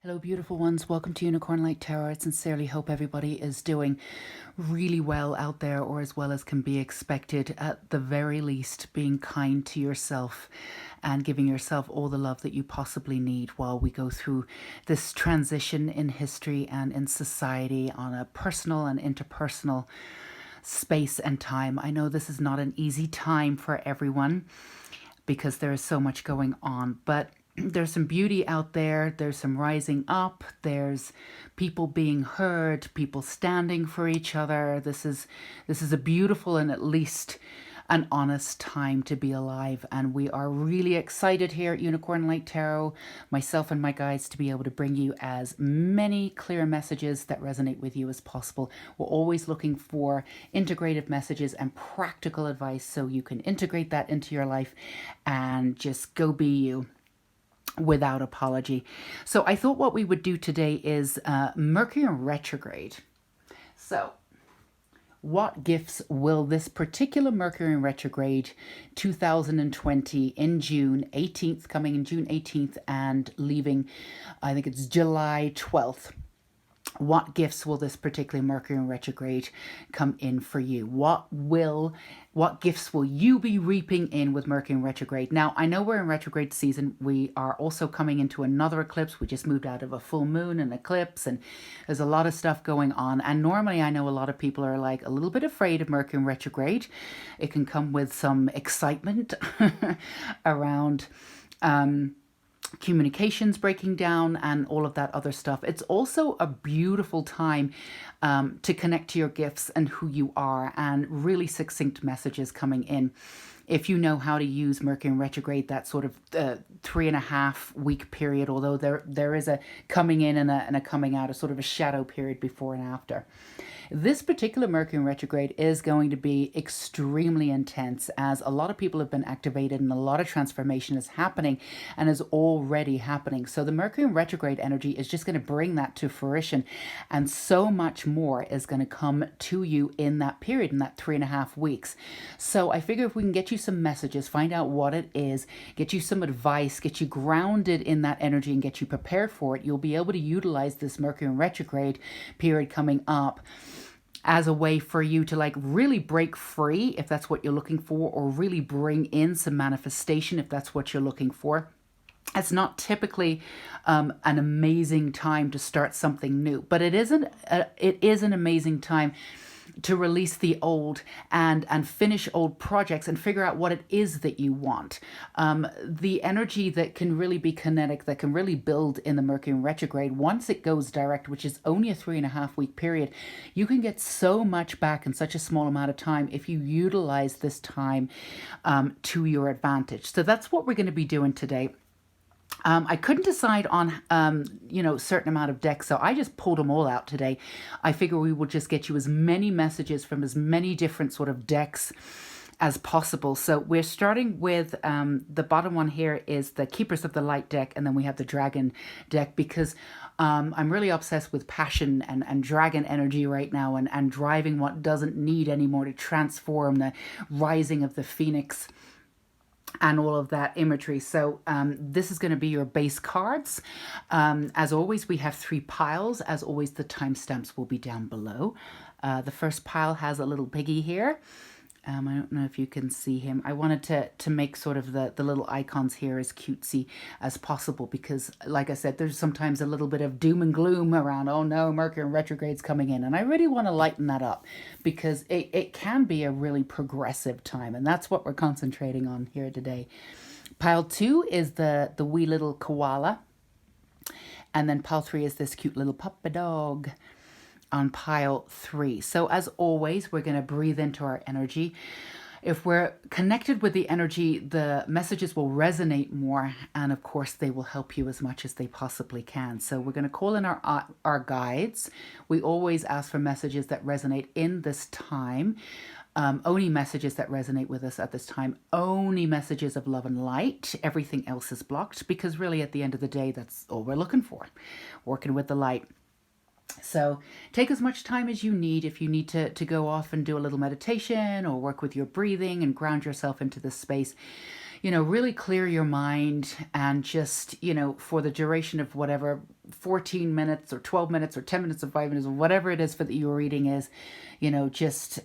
Hello, beautiful ones. Welcome to Unicorn Light Tarot. I sincerely hope everybody is doing really well out there, or as well as can be expected. At the very least, being kind to yourself and giving yourself all the love that you possibly need while we go through this transition in history and in society on a personal and interpersonal space and time. I know this is not an easy time for everyone because there is so much going on, but there's some beauty out there. There's some rising up. There's people being heard, people standing for each other. This is a beautiful and at least an honest time to be alive. And we are really excited here at Unicorn Light Tarot, myself and my guides, to be able to bring you as many clear messages that resonate with you as possible. We're always looking for integrative messages and practical advice so you can integrate that into your life and just go be you without apology. So I thought what we would do today is Mercury in retrograde. So what gifts will this particular Mercury in retrograde 2020 in June 18th, coming in June 18th and leaving, I think it's July 12th. What gifts will this particular Mercury in retrograde come in for you? What gifts will you be reaping in with Mercury in retrograde? Now, I know we're in retrograde season. We are also coming into another eclipse. We just moved out of a full moon and eclipse, and there's a lot of stuff going on. And normally I know a lot of people are like a little bit afraid of Mercury in retrograde. It can come with some excitement around communications breaking down and all of that other stuff. It's also a beautiful time to connect to your gifts and who you are, and really succinct messages coming in. If you know how to use Mercury in retrograde, that sort of 3.5 week period, although there is a coming in and a coming out, a sort of a shadow period before and after. This particular Mercury in retrograde is going to be extremely intense, as a lot of people have been activated and a lot of transformation is happening and is already happening. So the Mercury in retrograde energy is just going to bring that to fruition, and so much more is going to come to you in that period, in that 3.5 weeks. So I figure if we can get you some messages, find out what it is, get you some advice, get you grounded in that energy and get you prepared for it, you'll be able to utilize this Mercury in retrograde period coming up as a way for you to like really break free if that's what you're looking for, or really bring in some manifestation if that's what you're looking for. It's not typically an amazing time to start something new, but it is an amazing time to release the old and finish old projects and figure out what it is that you want. The energy that can really be kinetic, that can really build in the Mercury in retrograde, once it goes direct, which is only a 3.5 week period, you can get so much back in such a small amount of time if you utilize this time to your advantage. So that's what we're going to be doing today. I couldn't decide on, certain amount of decks, so I just pulled them all out today. I figure we will just get you as many messages from as many different sort of decks as possible. So we're starting with the bottom one here is the Keepers of the Light deck, and then we have the Dragon deck, because I'm really obsessed with passion and dragon energy right now, and driving what doesn't need anymore to transform, the rising of the phoenix and all of that imagery. So this is going to be your base cards. As always, we have 3 piles. As always, the timestamps will be down below. The first pile has a little piggy here. I don't know if you can see him. I wanted to make sort of the little icons here as cutesy as possible, because like I said, there's sometimes a little bit of doom and gloom around, oh no, Mercury in retrograde's coming in. And I really want to lighten that up, because it can be a really progressive time. And that's what we're concentrating on here today. Pile 2 is the wee little koala. And then pile 3 is this cute little puppy dog on pile 3. So as always, we're going to breathe into our energy. If we're connected with the energy, the messages will resonate more, and of course they will help you as much as they possibly can. So we're going to call in our guides. We always ask for messages that resonate in this time. Only messages that resonate with us at this time, only messages of love and light. Everything else is blocked, because really at the end of the day, that's all we're looking for, working with the light. So take as much time as you need. If you need to go off and do a little meditation or work with your breathing and ground yourself into this space, really clear your mind, and just, for the duration of whatever 14 minutes or 12 minutes or 10 minutes or 5 minutes or whatever it is for that your reading is, just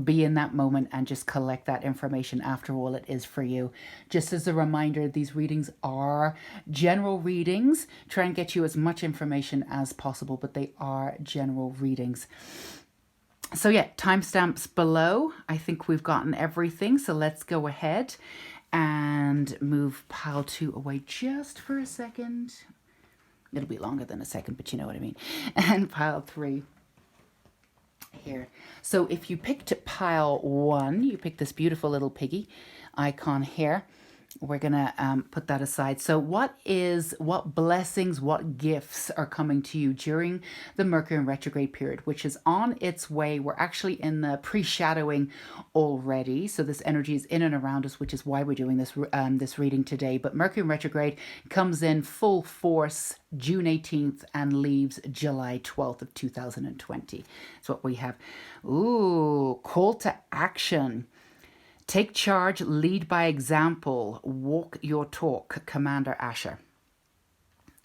be in that moment and just collect that information. After all, it is for you. Just as a reminder, these readings are general readings. Try and get you as much information as possible, but they are general readings. So yeah, timestamps below. I think we've gotten everything. So let's go ahead and move pile 2 away just for a second. It'll be longer than a second, but you know what I mean. And pile 3 here. So if you picked pile 1, you picked this beautiful little piggy icon here. We're gonna put that aside. So what blessings, what gifts are coming to you during the Mercury in retrograde period, which is on its way? We're actually in the pre-shadowing already. So this energy is in and around us, which is why we're doing this reading today. But Mercury in retrograde comes in full force June 18th and leaves July 12th of 2020. That's what we have. Ooh, call to action. Take charge, lead by example, walk your talk, Commander Asher.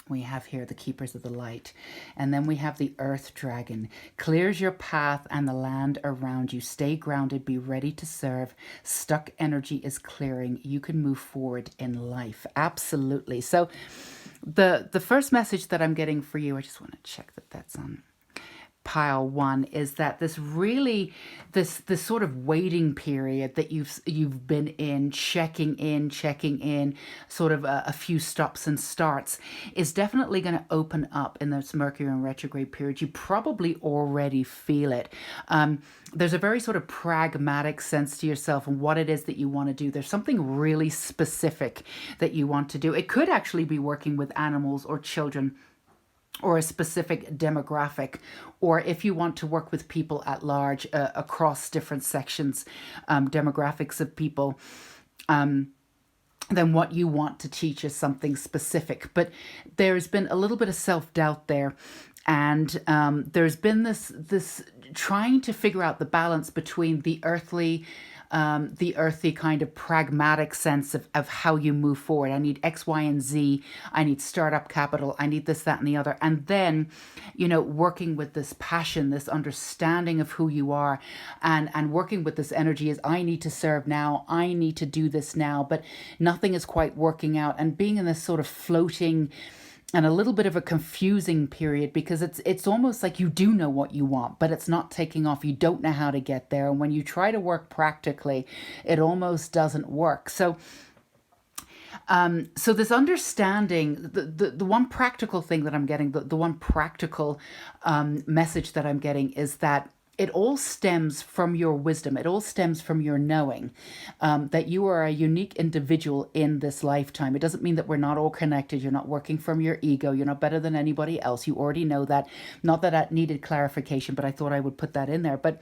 We have here the Keepers of the Light. And then we have the Earth Dragon. Clears your path and the land around you. Stay grounded, be ready to serve. Stuck energy is clearing. You can move forward in life. Absolutely. So the first message that I'm getting for you, I just want to check that that's on pile 1, is that this sort of waiting period that you've been in, checking in, sort of a few stops and starts, is definitely going to open up in this Mercury in retrograde period. You probably already feel it. There's a very sort of pragmatic sense to yourself and what it is that you want to do. There's something really specific that you want to do. It could actually be working with animals or children, or a specific demographic, or if you want to work with people at large across different sections, demographics of people, then what you want to teach is something specific. But there's been a little bit of self-doubt there, and there's been this trying to figure out the balance between the earthy kind of pragmatic sense of how you move forward. I need X, Y, and Z. I need startup capital. I need this, that, and the other. And then, working with this passion, this understanding of who you are, and working with this energy is, I need to serve now. I need to do this now, but nothing is quite working out. And being in this sort of floating and a little bit of a confusing period, because it's almost like you do know what you want, but it's not taking off. You don't know how to get there. And when you try to work practically, it almost doesn't work. So this understanding, the one practical thing that I'm getting, the one practical message that I'm getting is that it all stems from your wisdom. It all stems from your knowing that you are a unique individual in this lifetime. It doesn't mean that we're not all connected. You're not working from your ego. You're not better than anybody else. You already know that. Not that that needed clarification, but I thought I would put that in there. But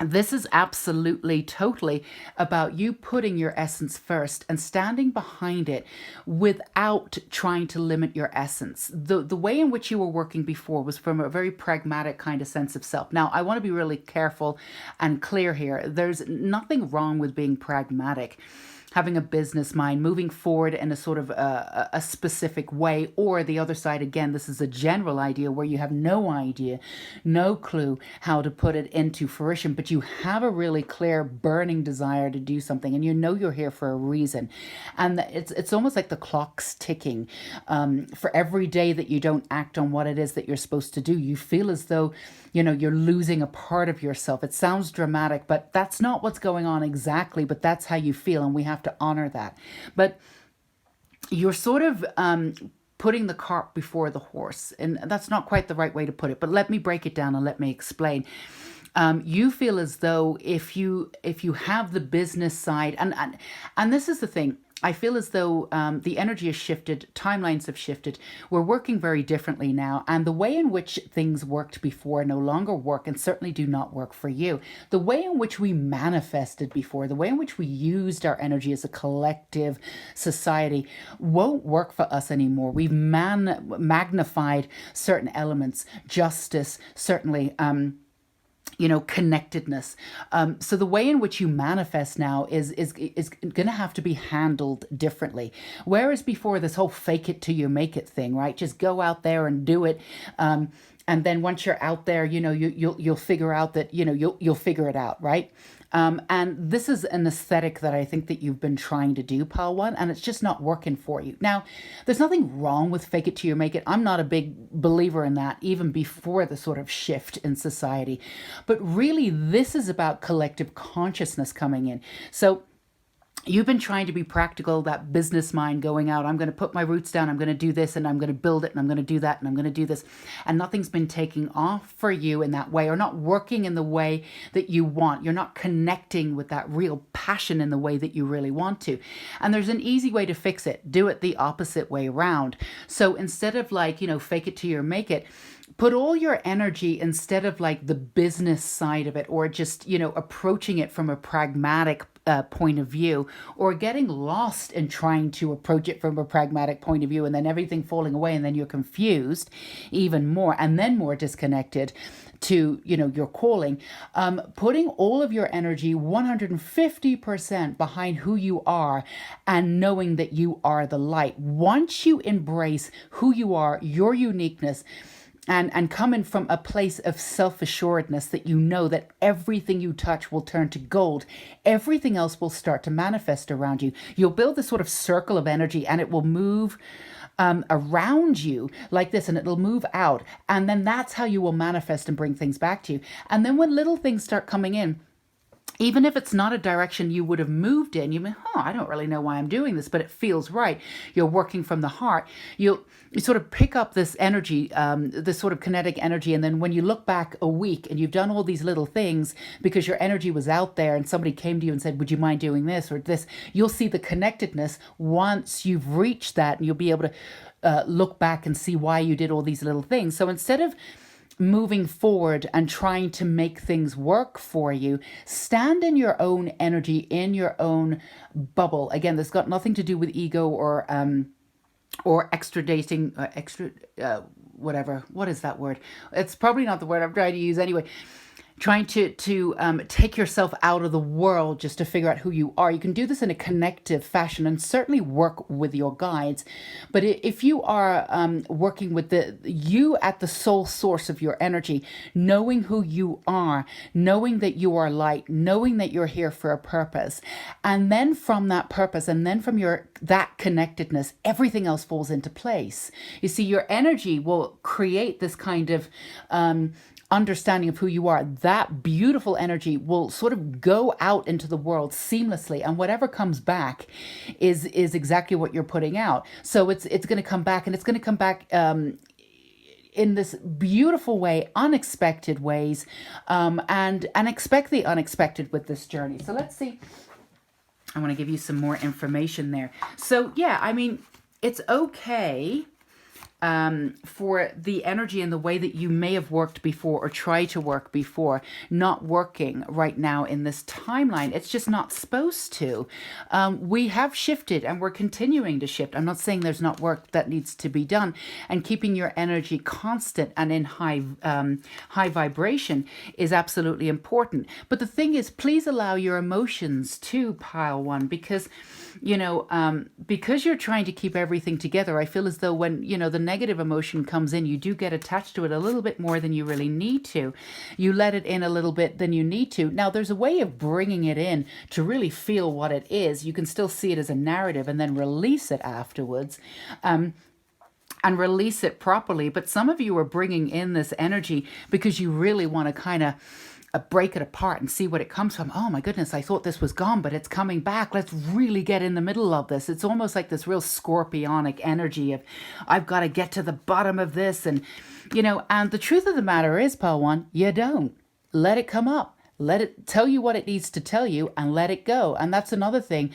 this is absolutely, totally about you putting your essence first and standing behind it without trying to limit your essence. The way in which you were working before was from a very pragmatic kind of sense of self. Now, I want to be really careful and clear here. There's nothing wrong with being pragmatic, having a business mind, moving forward in a sort of a specific way. Or the other side, again, this is a general idea where you have no idea, no clue how to put it into fruition, but you have a really clear burning desire to do something, and you know you're here for a reason. And it's almost like the clock's ticking. For every day that you don't act on what it is that you're supposed to do, you feel as though, you're losing a part of yourself. It sounds dramatic, but that's not what's going on exactly, but that's how you feel, and we have to honor that. But you're sort of putting the cart before the horse, and that's not quite the right way to put it, but let me break it down and let me explain. You feel as though if you have the business side, and this is the thing, I feel as though the energy has shifted, timelines have shifted. We're working very differently now, and the way in which things worked before no longer work, and certainly do not work for you. The way in which we manifested before, the way in which we used our energy as a collective society won't work for us anymore. We've magnified certain elements, justice, certainly connectedness. So the way in which you manifest now is going to have to be handled differently. Whereas before, this whole fake it till you make it thing, right? Just go out there and do it. And then once you're out there, you'll figure out that, you'll figure it out, right? And this is an aesthetic that I think that you've been trying to do, Pile One, and it's just not working for you. Now, there's nothing wrong with fake it till you make it. I'm not a big believer in that, even before the sort of shift in society. But really, this is about collective consciousness coming in. So you've been trying to be practical, that business mind going out. I'm going to put my roots down. I'm going to do this and I'm going to build it and I'm going to do that and I'm going to do this. And nothing's been taking off for you in that way, or not working in the way that you want. You're not connecting with that real passion in the way that you really want to. And there's an easy way to fix it. Do it the opposite way around. So instead of fake it till you make it, put all your energy, instead of like the business side of it, or just, approaching it from a pragmatic point of view, or getting lost in trying to approach it from a pragmatic point of view, and then everything falling away, and then you're confused even more, and then more disconnected to, your calling. Putting all of your energy 150% behind who you are, and knowing that you are the light. Once you embrace who you are, your uniqueness, and coming from a place of self-assuredness, that you know that everything you touch will turn to gold, everything else will start to manifest around you. You'll build this sort of circle of energy, and it will move around you like this, and it'll move out. And then that's how you will manifest and bring things back to you. And then when little things start coming in, even if it's not a direction you would have moved in, you mean, I don't really know why I'm doing this, but it feels right. You're working from the heart. You sort of pick up this energy, this sort of kinetic energy. And then when you look back a week and you've done all these little things because your energy was out there, and somebody came to you and said, would you mind doing this or this? You'll see the connectedness once you've reached that, and you'll be able to look back and see why you did all these little things. So instead of moving forward and trying to make things work for you, stand in your own energy, in your own bubble. Again, this got nothing to do with ego or extradating, whatever. What is that word? It's probably not the word I'm trying to use anyway. Trying to take yourself out of the world just to figure out who you are. You can do this in a connective fashion, and certainly work with your guides. But if you are working with you at the sole source of your energy, knowing who you are, knowing that you are light, knowing that you're here for a purpose, and then from that purpose, and then from that connectedness, everything else falls into place. You see, your energy will create this kind of understanding of who you are. That beautiful energy will sort of go out into the world seamlessly, and whatever comes back is exactly what you're putting out. So it's going to come back, and it's going to come back in this beautiful way, unexpected ways, and expect the unexpected with this journey. So let's see. I want to give you some more information there. So yeah, I mean, it's okay for the energy and the way that you may have worked before, or try to work before, not working right now in this timeline. It's just not supposed to. We have shifted, and we're continuing to shift. I'm not saying there's not work that needs to be done, and keeping your energy constant and in high vibration is absolutely important. But the thing is, please allow your emotions to Pile One, because because you're trying to keep everything together, I feel as though when, the negative emotion comes in, you do get attached to it a little bit more than you really need to. You let it in a little bit than you need to. Now, there's a way of bringing it in to really feel what it is. You can still see it as a narrative and then release it afterwards. And release it properly. But some of you are bringing in this energy because you really want to kind of break it apart and see what it comes from. Oh my goodness, I thought this was gone, but it's coming back. Let's really get in the middle of this. It's almost like this real scorpionic energy of, I've got to get to the bottom of this. And, and the truth of the matter is, Pile One, you don't. Let it come up. Let it tell you what it needs to tell you, and let it go. And that's another thing.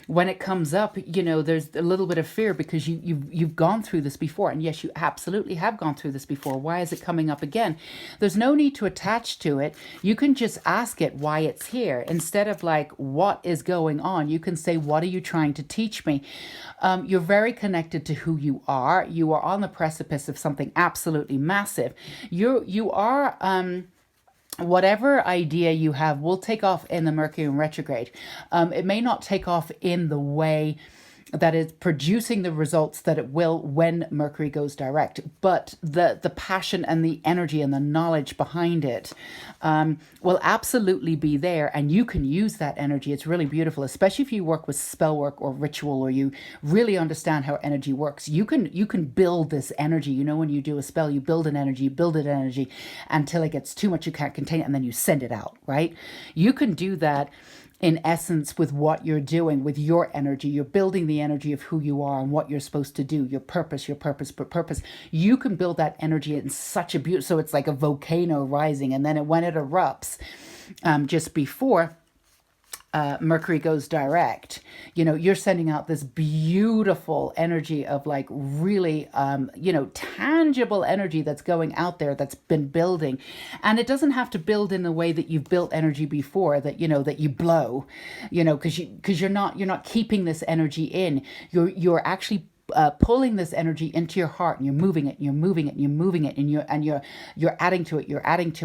When it comes up, there's a little bit of fear because you've gone through this before. And yes, you absolutely have gone through this before. Why is it coming up again? There's no need to attach to it. You can just ask it why it's here. Instead of like, what is going on? You can say, what are you trying to teach me? You're very connected to who you are. You are on the precipice of something absolutely massive. You are whatever idea you have will take off in the Mercury in retrograde. It may not take off in the way that is producing the results that it will when Mercury goes direct, but the passion and the energy and the knowledge behind it will absolutely be there, and you can use that energy. It's really beautiful, especially if you work with spell work or ritual, or you really understand how energy works. You can build this energy. You know, when you do a spell, you build an energy, until it gets too much, you can't contain it, and then you send it out, right? You can do that in essence with what you're doing with your energy. You're building the energy of who you are and what you're supposed to do, your purpose. You can build that energy in such a beautiful, so it's like a volcano rising, and then when it erupts, just before Mercury goes direct, you know, you're sending out this beautiful energy of like really, tangible energy that's going out there, that's been building. And it doesn't have to build in the way that you've built energy before, that, you know, that you blow, because you're not keeping this energy in. You're actually pulling this energy into your heart, and you're moving it, and you're adding to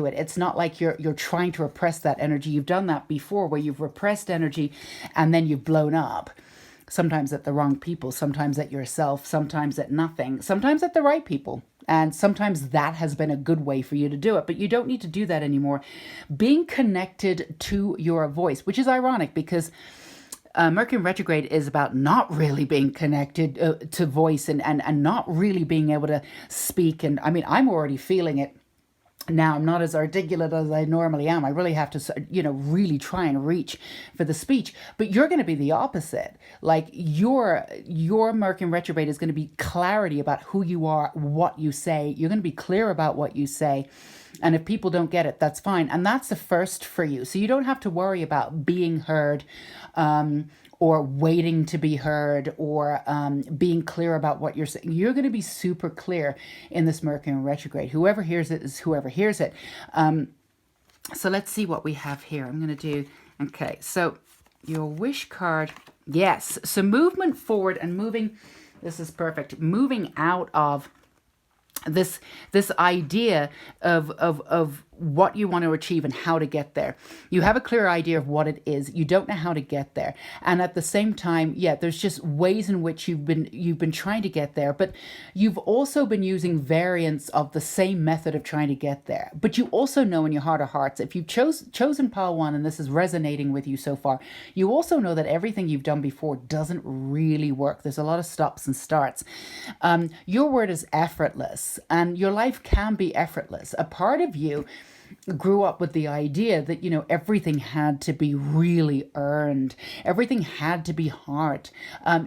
it. It's not like you're trying to repress that energy. You've done that before, where you've repressed energy and then you've blown up. Sometimes at the wrong people, sometimes at yourself, sometimes at nothing, sometimes at the right people. And sometimes that has been a good way for you to do it, but you don't need to do that anymore. Being connected to your voice, which is ironic because Mercury retrograde is about not really being connected to voice, and not really being able to speak. And I mean, I'm already feeling it now. I'm not as articulate as I normally am. I really have to, really try and reach for the speech. But you're going to be the opposite. Like your Mercury retrograde is going to be clarity about who you are, what you say. You're going to be clear about what you say. And if people don't get it, that's fine. And that's the first for you. So you don't have to worry about being heard, or waiting to be heard, or being clear about what you're saying. You're going to be super clear in this Mercury retrograde. Whoever hears it is whoever hears it. So let's see what we have here. I'm going to do, okay, so your wish card. Yes, so movement forward and moving, this is perfect. Moving out of this idea of what you want to achieve and how to get there. You have a clear idea of what it is. You don't know how to get there. And at the same time, there's just ways in which you've been trying to get there, but you've also been using variants of the same method of trying to get there. But you also know in your heart of hearts, if you've chosen pile one and this is resonating with you so far, you also know that everything you've done before doesn't really work. There's a lot of stops and starts. Your word is effortless, and your life can be effortless. A part of you grew up with the idea that, everything had to be really earned. Everything had to be hard.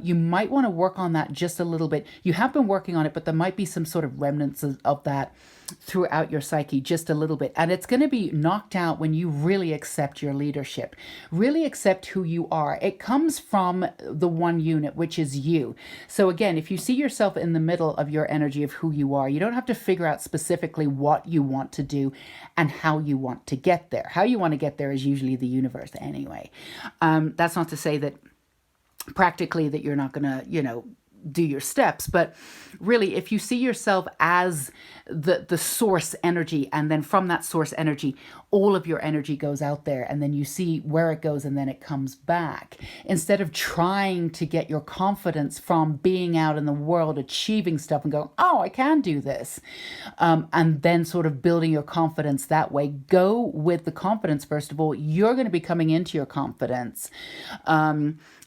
You might want to work on that just a little bit. You have been working on it, but there might be some sort of remnants of that throughout your psyche, just a little bit. And it's going to be knocked out when you really accept your leadership, really accept who you are. It comes from the one unit, which is you. So again, if you see yourself in the middle of your energy of who you are, you don't have to figure out specifically what you want to do and how you want to get there. How you want to get there is usually the universe anyway. That's not to say that practically that you're not going to, do your steps, but really, if you see yourself as the source energy, and then from that source energy, all of your energy goes out there, and then you see where it goes, and then it comes back. Instead of trying to get your confidence from being out in the world, achieving stuff and going, oh, I can do this, and then sort of building your confidence that way, go with the confidence. First of all, you're going to be coming into your confidence,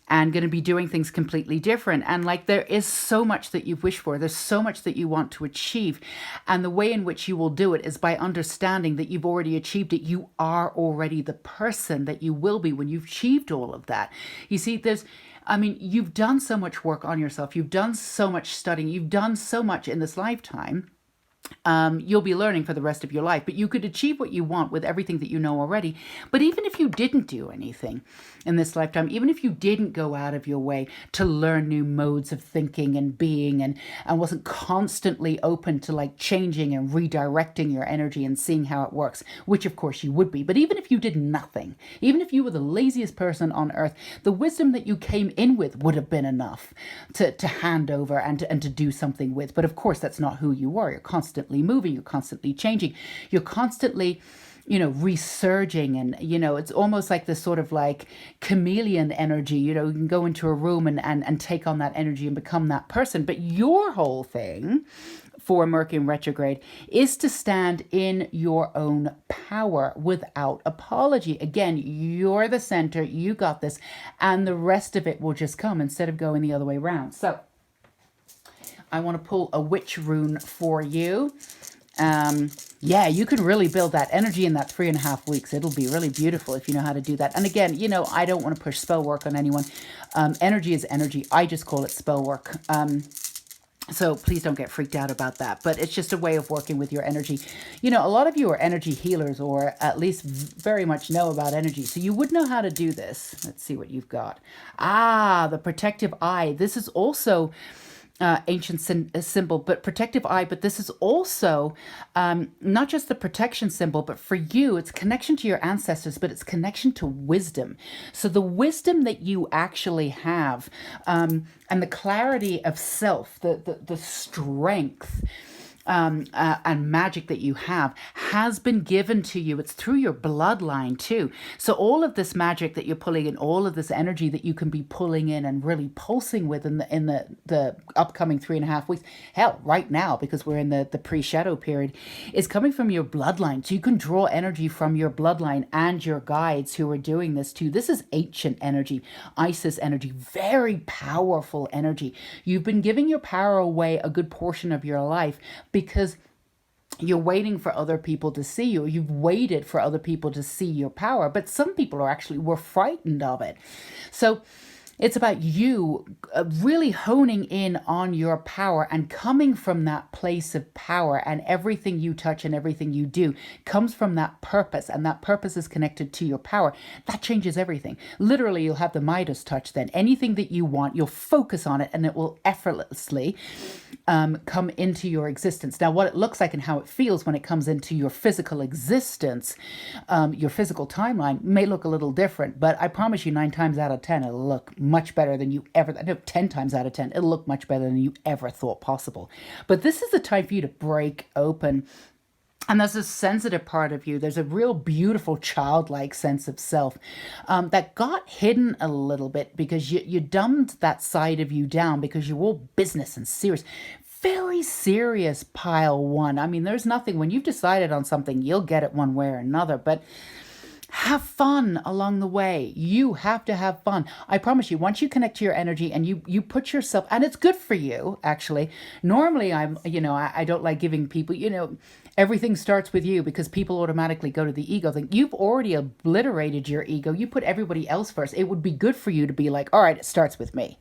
and going to be doing things completely different. And like, there is so much that you've wished for. There's so much that you want to achieve. And the way in which you will do it is by understanding that you've already achieved it. You are already the person that you will be when you've achieved all of that. You see, you've done so much work on yourself. You've done so much studying. You've done so much in this lifetime. You'll be learning for the rest of your life, but you could achieve what you want with everything that you know already. But even if you didn't do anything in this lifetime, even if you didn't go out of your way to learn new modes of thinking and being, and wasn't constantly open to like changing and redirecting your energy and seeing how it works, which of course you would be. But even if you did nothing, even if you were the laziest person on earth, the wisdom that you came in with would have been enough to hand over and to do something with. But of course, that's not who you are. You're constantly moving, you're constantly changing, you're constantly resurging, and, it's almost like this sort of like chameleon energy. You can go into a room and take on that energy and become that person. But your whole thing for Mercury in retrograde is to stand in your own power without apology. Again, you're the center, you got this, and the rest of it will just come instead of going the other way around. So I want to pull a witch rune for you. Yeah, you can really build that energy in that 3.5 weeks. It'll be really beautiful if you know how to do that. And again, I don't want to push spell work on anyone. Energy is energy. I just call it spell work. So please don't get freaked out about that. But it's just a way of working with your energy. A lot of you are energy healers, or at least very much know about energy. So you would know how to do this. Let's see what you've got. The protective eye. This is also ancient symbol, but protective eye. But this is also not just the protection symbol, but for you, it's connection to your ancestors, but it's connection to wisdom. So the wisdom that you actually have, and the clarity of self, the strength, and magic that you have has been given to you. It's through your bloodline too. So all of this magic that you're pulling in, all of this energy that you can be pulling in and really pulsing with in the upcoming 3.5 weeks, hell, right now, because we're in the pre-shadow period, is coming from your bloodline. So you can draw energy from your bloodline and your guides who are doing this too. This is ancient energy, Isis energy, very powerful energy. You've been giving your power away a good portion of your life, because you're waiting for other people to see you. You've waited for other people to see your power, but some people were frightened of it. So it's about you really honing in on your power and coming from that place of power, and everything you touch and everything you do comes from that purpose, and that purpose is connected to your power. That changes everything. Literally, you'll have the Midas touch then. Anything that you want, you'll focus on it and it will effortlessly come into your existence. Now, what it looks like and how it feels when it comes into your physical existence, your physical timeline may look a little different, but I promise you 9 times out of 10, it'll look much better than you ever, no, 10 times out of 10, it'll look much better than you ever thought possible. But this is the time for you to break open. And there's a sensitive part of you. There's a real beautiful childlike sense of self that got hidden a little bit because you dumbed that side of you down because you're all business and serious. Very serious pile one. I mean, there's nothing, when you've decided on something, you'll get it one way or another. But have fun along the way. You have to have fun. I promise you, once you connect to your energy and you put yourself, and it's good for you, actually. Normally, I don't like giving people, everything starts with you, because people automatically go to the ego thing. You've already obliterated your ego. You put everybody else first. It would be good for you to be like, all right, it starts with me.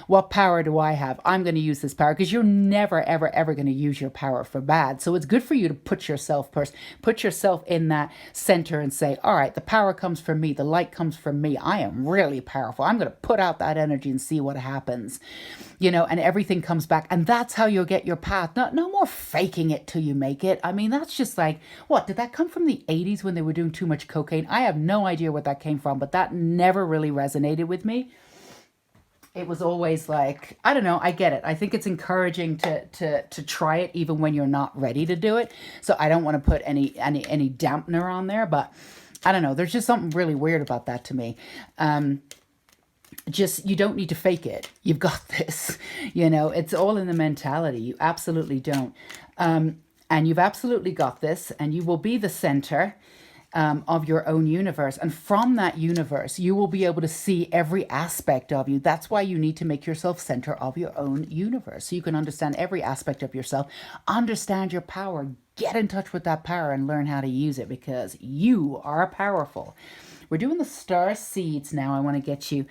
What power do I have? I'm going to use this power, because you're never, ever, ever going to use your power for bad. So it's good for you to put yourself first, put yourself in that center and say, all right, the power comes from me. The light comes from me. I am really powerful. I'm going to put out that energy and see what happens, and everything comes back. And that's how you'll get your path. No more faking it till you make it. I mean, that's just like, what, did that come from the 80s when they were doing too much cocaine? I have no idea what that came from, but that never really resonated with me. It was always like, I don't know, I get it. I think it's encouraging to try it even when you're not ready to do it. So I don't want to put any dampener on there, but I don't know. There's just something really weird about that to me. You don't need to fake it. You've got this, it's all in the mentality. You absolutely don't. And you've absolutely got this, and you will be the center of your own universe. And from that universe, you will be able to see every aspect of you. That's why you need to make yourself center of your own universe, so you can understand every aspect of yourself, understand your power, get in touch with that power and learn how to use it, because you are powerful. We're doing the star seeds now. I want to get you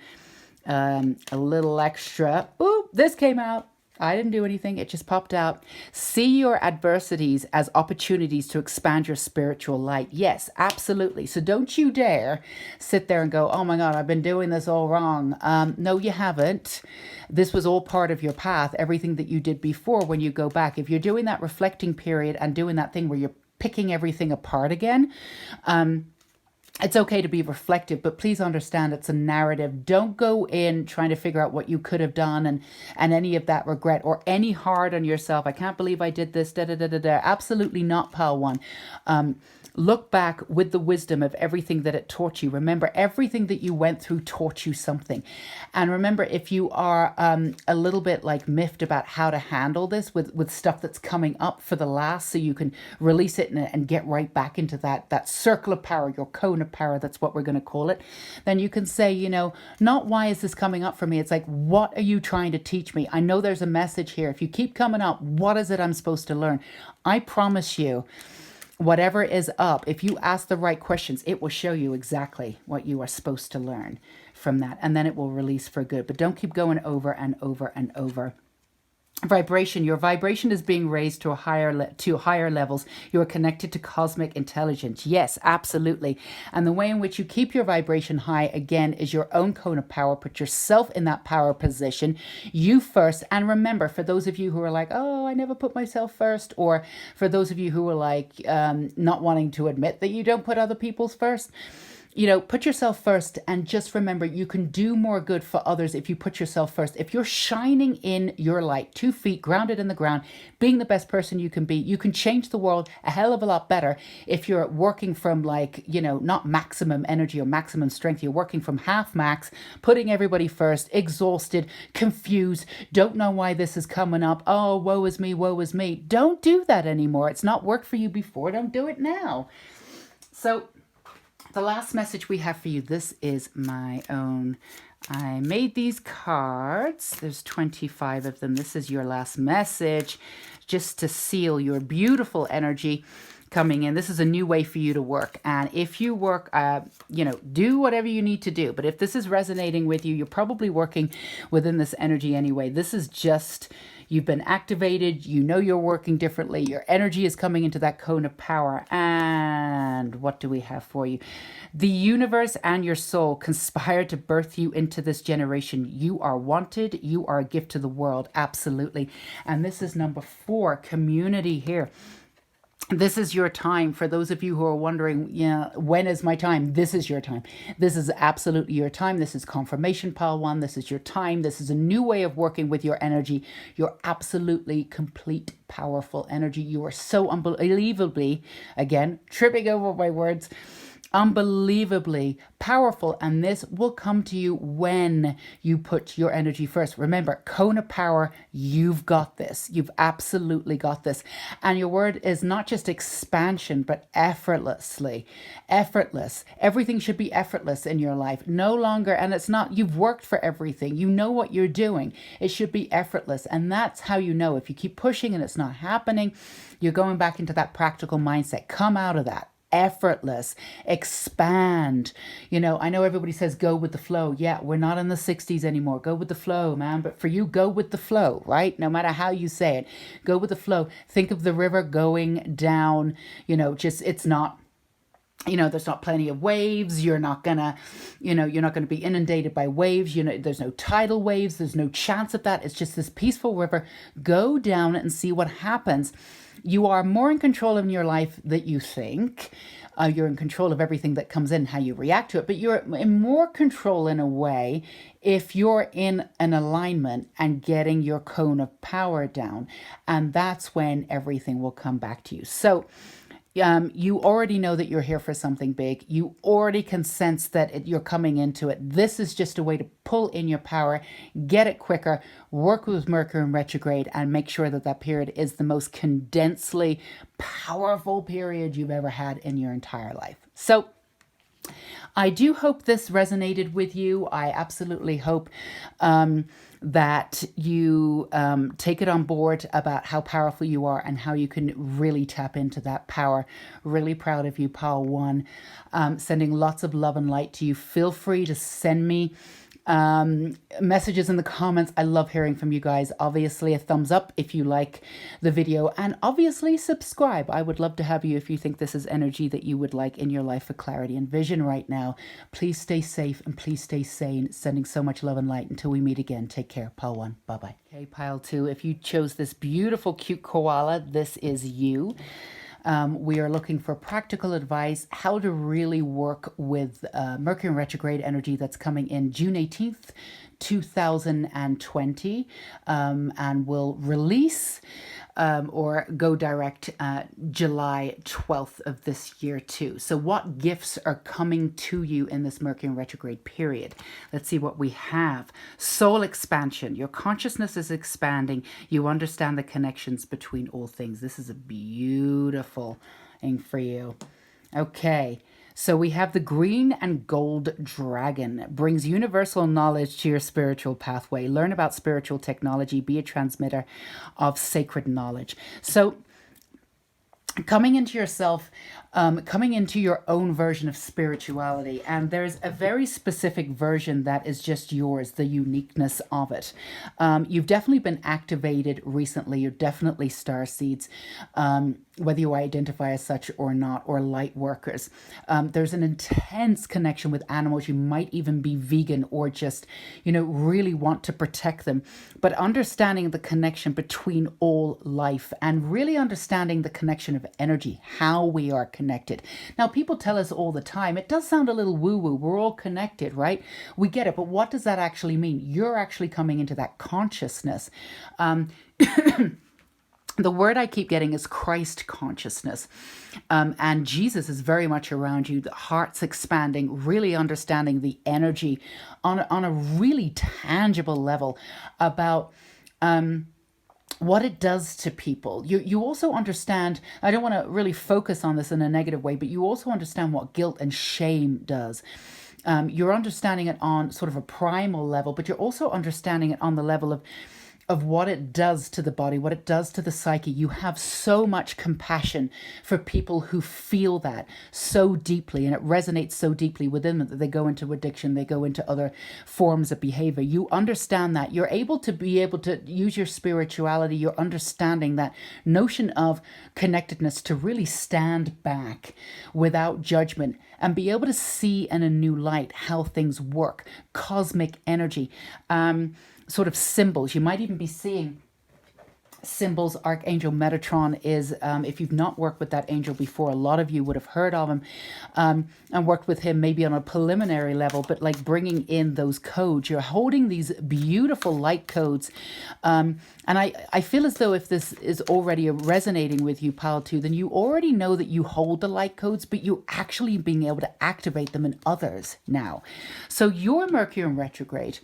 a little extra. Ooh, this came out. I didn't do anything. It just popped out. See your adversities as opportunities to expand your spiritual light. Yes, absolutely. So don't you dare sit there and go, oh my God, I've been doing this all wrong. No, you haven't. This was all part of your path. Everything that you did before, when you go back, if you're doing that reflecting period and doing that thing where you're picking everything apart again, it's okay to be reflective, but please understand it's a narrative. Don't go in trying to figure out what you could have done and any of that regret or any hard on yourself. I can't believe I did this, da da da da da. Absolutely not, pile one. Look back with the wisdom of everything that it taught you. Remember, everything that you went through taught you something. And remember, if you are a little bit like miffed about how to handle this with stuff that's coming up for the last, so you can release it and get right back into that circle of power, your cone of power, that's what we're going to call it, then you can say, you know, not why is this coming up for me? It's like, what are you trying to teach me? I know there's a message here. If you keep coming up, what is it I'm supposed to learn? I promise you, whatever is up, if you ask the right questions, it will show you exactly what you are supposed to learn from that. And then it will release for good. But don't keep going over and over and over. Vibration. Your vibration is being raised to higher levels. You are connected to cosmic intelligence. Yes, absolutely. And the way in which you keep your vibration high, again, is your own cone of power. Put yourself in that power position. You first. And remember, for those of you who are like, oh, I never put myself first, or for those of you who are like not wanting to admit that you don't put other people's first, you know, put yourself first, and just remember, you can do more good for others if you put yourself first. If you're shining in your light, 2 feet grounded in the ground, being the best person you can be, you can change the world a hell of a lot better if you're working from, like, you know, not maximum energy or maximum strength. You're working from half max, putting everybody first, exhausted, confused, don't know why this is coming up. Oh, woe is me, woe is me. Don't do that anymore. It's not worked for you before. Don't do it now. So the last message we have for you, this is my own. I made these cards. There's 25 of them. This is your last message, just to seal your beautiful energy coming in. This is a new way for you to work. And if you work, you know, do whatever you need to do. But if this is resonating with you, you're probably working within this energy anyway. This is just, you've been activated. You know you're working differently. Your energy is coming into that cone of power. And what do we have for you? The universe and your soul conspire to birth you into this generation. You are wanted. You are a gift to the world. Absolutely. And this is number 4, community here. This is your time. For those of you who are wondering, yeah, when is my time? This is your time. This is absolutely your time. This is confirmation pile 1. This is your time. This is a new way of working with your energy. Your absolutely complete, powerful energy. You are so unbelievably, again, tripping over my words, unbelievably powerful, and this will come to you when you put your energy first. Remember, cone of power, you've got this. You've absolutely got this. And your word is not just expansion, but effortlessly. Effortless. Everything should be effortless in your life. No longer, and it's not, you've worked for everything. You know what you're doing. It should be effortless. And that's how you know. If you keep pushing and it's not happening, you're going back into that practical mindset. Come out of that. Effortless, expand. You know, I know everybody says go with the flow. Yeah, we're not in the 60s anymore. Go with the flow, man. But for you, go with the flow, right? No matter how you say it, go with the flow. Think of the river going down, you know, just, it's not, you know, there's not plenty of waves. You're not gonna, you know, you're not gonna be inundated by waves. You know, there's no tidal waves. There's no chance of that. It's just this peaceful river. Go down and see what happens. You are more in control of your life than you think. You're in control of everything that comes in, how you react to it. But you're in more control in a way if you're in an alignment and getting your cone of power down. And that's when everything will come back to you. So you already know that you're here for something big. You already can sense that you're coming into it. This is just a way to pull in your power, get it quicker, work with Mercury in retrograde, and make sure that that period is the most condensely powerful period you've ever had in your entire life. So I do hope this resonated with you. I absolutely hope that you take it on board about how powerful you are and how you can really tap into that power. Really proud of you, Pile 1. Sending lots of love and light to you. Feel free to send me messages in the comments. I love hearing from you guys. Obviously a thumbs up if you like the video, and obviously subscribe. I would love to have you if you think this is energy that you would like in your life for clarity and vision right now. Please stay safe and please stay sane. Sending so much love and light until we meet again. Take care. Pile 1. Bye-bye. Okay, Pile 2, if you chose this beautiful cute koala, this is you. We are looking for practical advice, how to really work with Mercury retrograde energy that's coming in June 18th, 2020, and will release or go direct July 12th of this year too. So what gifts are coming to you in this Mercury retrograde period? Let's see what we have. Soul expansion. Your consciousness is expanding. You understand the connections between all things. This is a beautiful thing for you. Okay. So we have the green and gold dragon. It brings universal knowledge to your spiritual pathway. Learn about spiritual technology. Be a transmitter of sacred knowledge. So coming into yourself, coming into your own version of spirituality. And there's a very specific version that is just yours, the uniqueness of it. You've definitely been activated recently. You're definitely starseeds, whether you identify as such or not, or light workers. There's an intense connection with animals. You might even be vegan or just, really want to protect them. But understanding the connection between all life and really understanding the connection of energy, how we are connected. Now, people tell us all the time, it does sound a little woo-woo. We're all connected, right? We get it. But what does that actually mean? You're actually coming into that consciousness. The word I keep getting is Christ consciousness. And Jesus is very much around you. The heart's expanding, really understanding the energy on a really tangible level about what it does to people. You also understand, I don't want to really focus on this in a negative way, but you also understand what guilt and shame does. You're understanding it on sort of a primal level, but you're also understanding it on the level of what it does to the body, what it does to the psyche. You have so much compassion for people who feel that so deeply, and it resonates so deeply within them that they go into addiction, they go into other forms of behavior. You understand that. You're able to use your spirituality, your understanding, that notion of connectedness, to really stand back without judgment and be able to see in a new light how things work, cosmic energy. Sort of symbols. You might even be seeing symbols. Archangel Metatron is, if you've not worked with that angel before, a lot of you would have heard of him and worked with him maybe on a preliminary level, but like bringing in those codes. You're holding these beautiful light codes. And I feel as though if this is already resonating with you, Pal 2, then you already know that you hold the light codes, but you're actually being able to activate them in others now. So your Mercury in retrograde,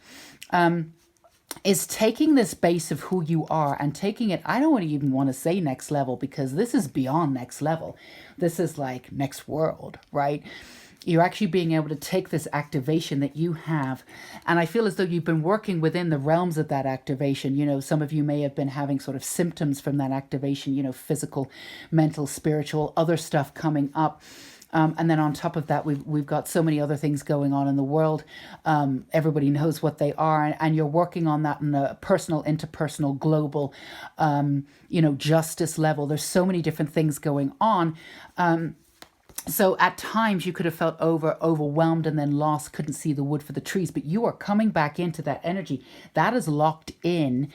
is taking this base of who you are and taking it, I don't even want to say next level, because this is beyond next level. This is like next world, right? You're actually being able to take this activation that you have. And I feel as though you've been working within the realms of that activation. Some of you may have been having sort of symptoms from that activation, physical, mental, spiritual, other stuff coming up. And then on top of that, we've got so many other things going on in the world. Everybody knows what they are, and you're working on that on a personal, interpersonal, global, justice level. There's so many different things going on. So at times you could have felt overwhelmed and then lost, couldn't see the wood for the trees, but you are coming back into that energy. That is locked in.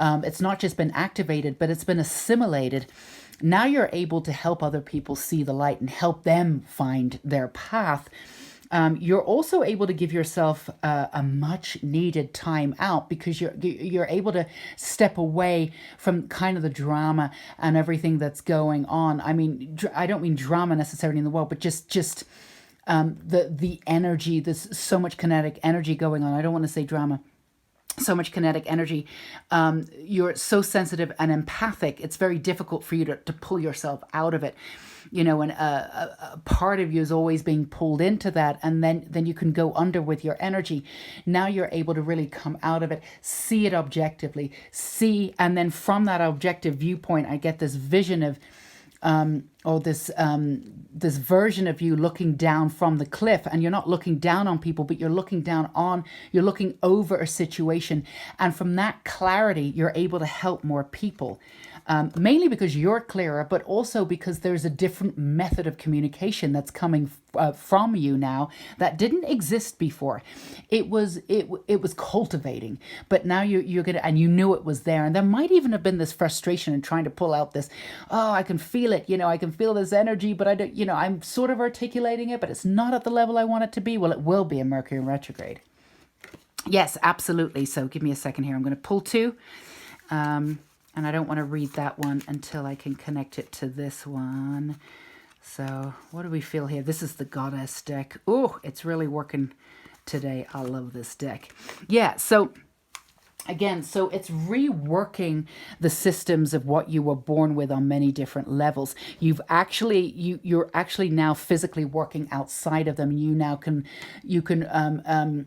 It's not just been activated, but it's been assimilated. Now you're able to help other people see the light and help them find their path. You're also able to give yourself a much needed time out, because you're able to step away from kind of the drama and everything that's going on. I mean, I don't mean drama necessarily in the world, but just the energy. There's so much kinetic energy going on. I don't want to say drama. So much kinetic energy. You're so sensitive and empathic. It's very difficult for you to pull yourself out of it. And a part of you is always being pulled into that, and then you can go under with your energy. Now you're able to really come out of it, see it objectively, and then from that objective viewpoint, I get this vision of this version of you looking down from the cliff, and you're not looking down on people, but you're looking over a situation, and from that clarity you're able to help more people. mainly because you're clearer, but also because there's a different method of communication that's coming from you now that didn't exist before. It was cultivating, but now you're gonna, and you knew it was there, and there might even have been this frustration in trying to pull out this. Oh, I can feel it. I can feel this energy, but I don't. I'm sort of articulating it, but it's not at the level I want it to be. Well, it will be in Mercury in retrograde. Yes, absolutely. So give me a second here. I'm going to pull two. And I don't want to read that one until I can connect it to this one. So what do we feel here? This is the Goddess deck. Oh, it's really working today. I love this deck. Yeah, so again, so it's reworking the systems of what you were born with on many different levels. You're actually now physically working outside of them. You can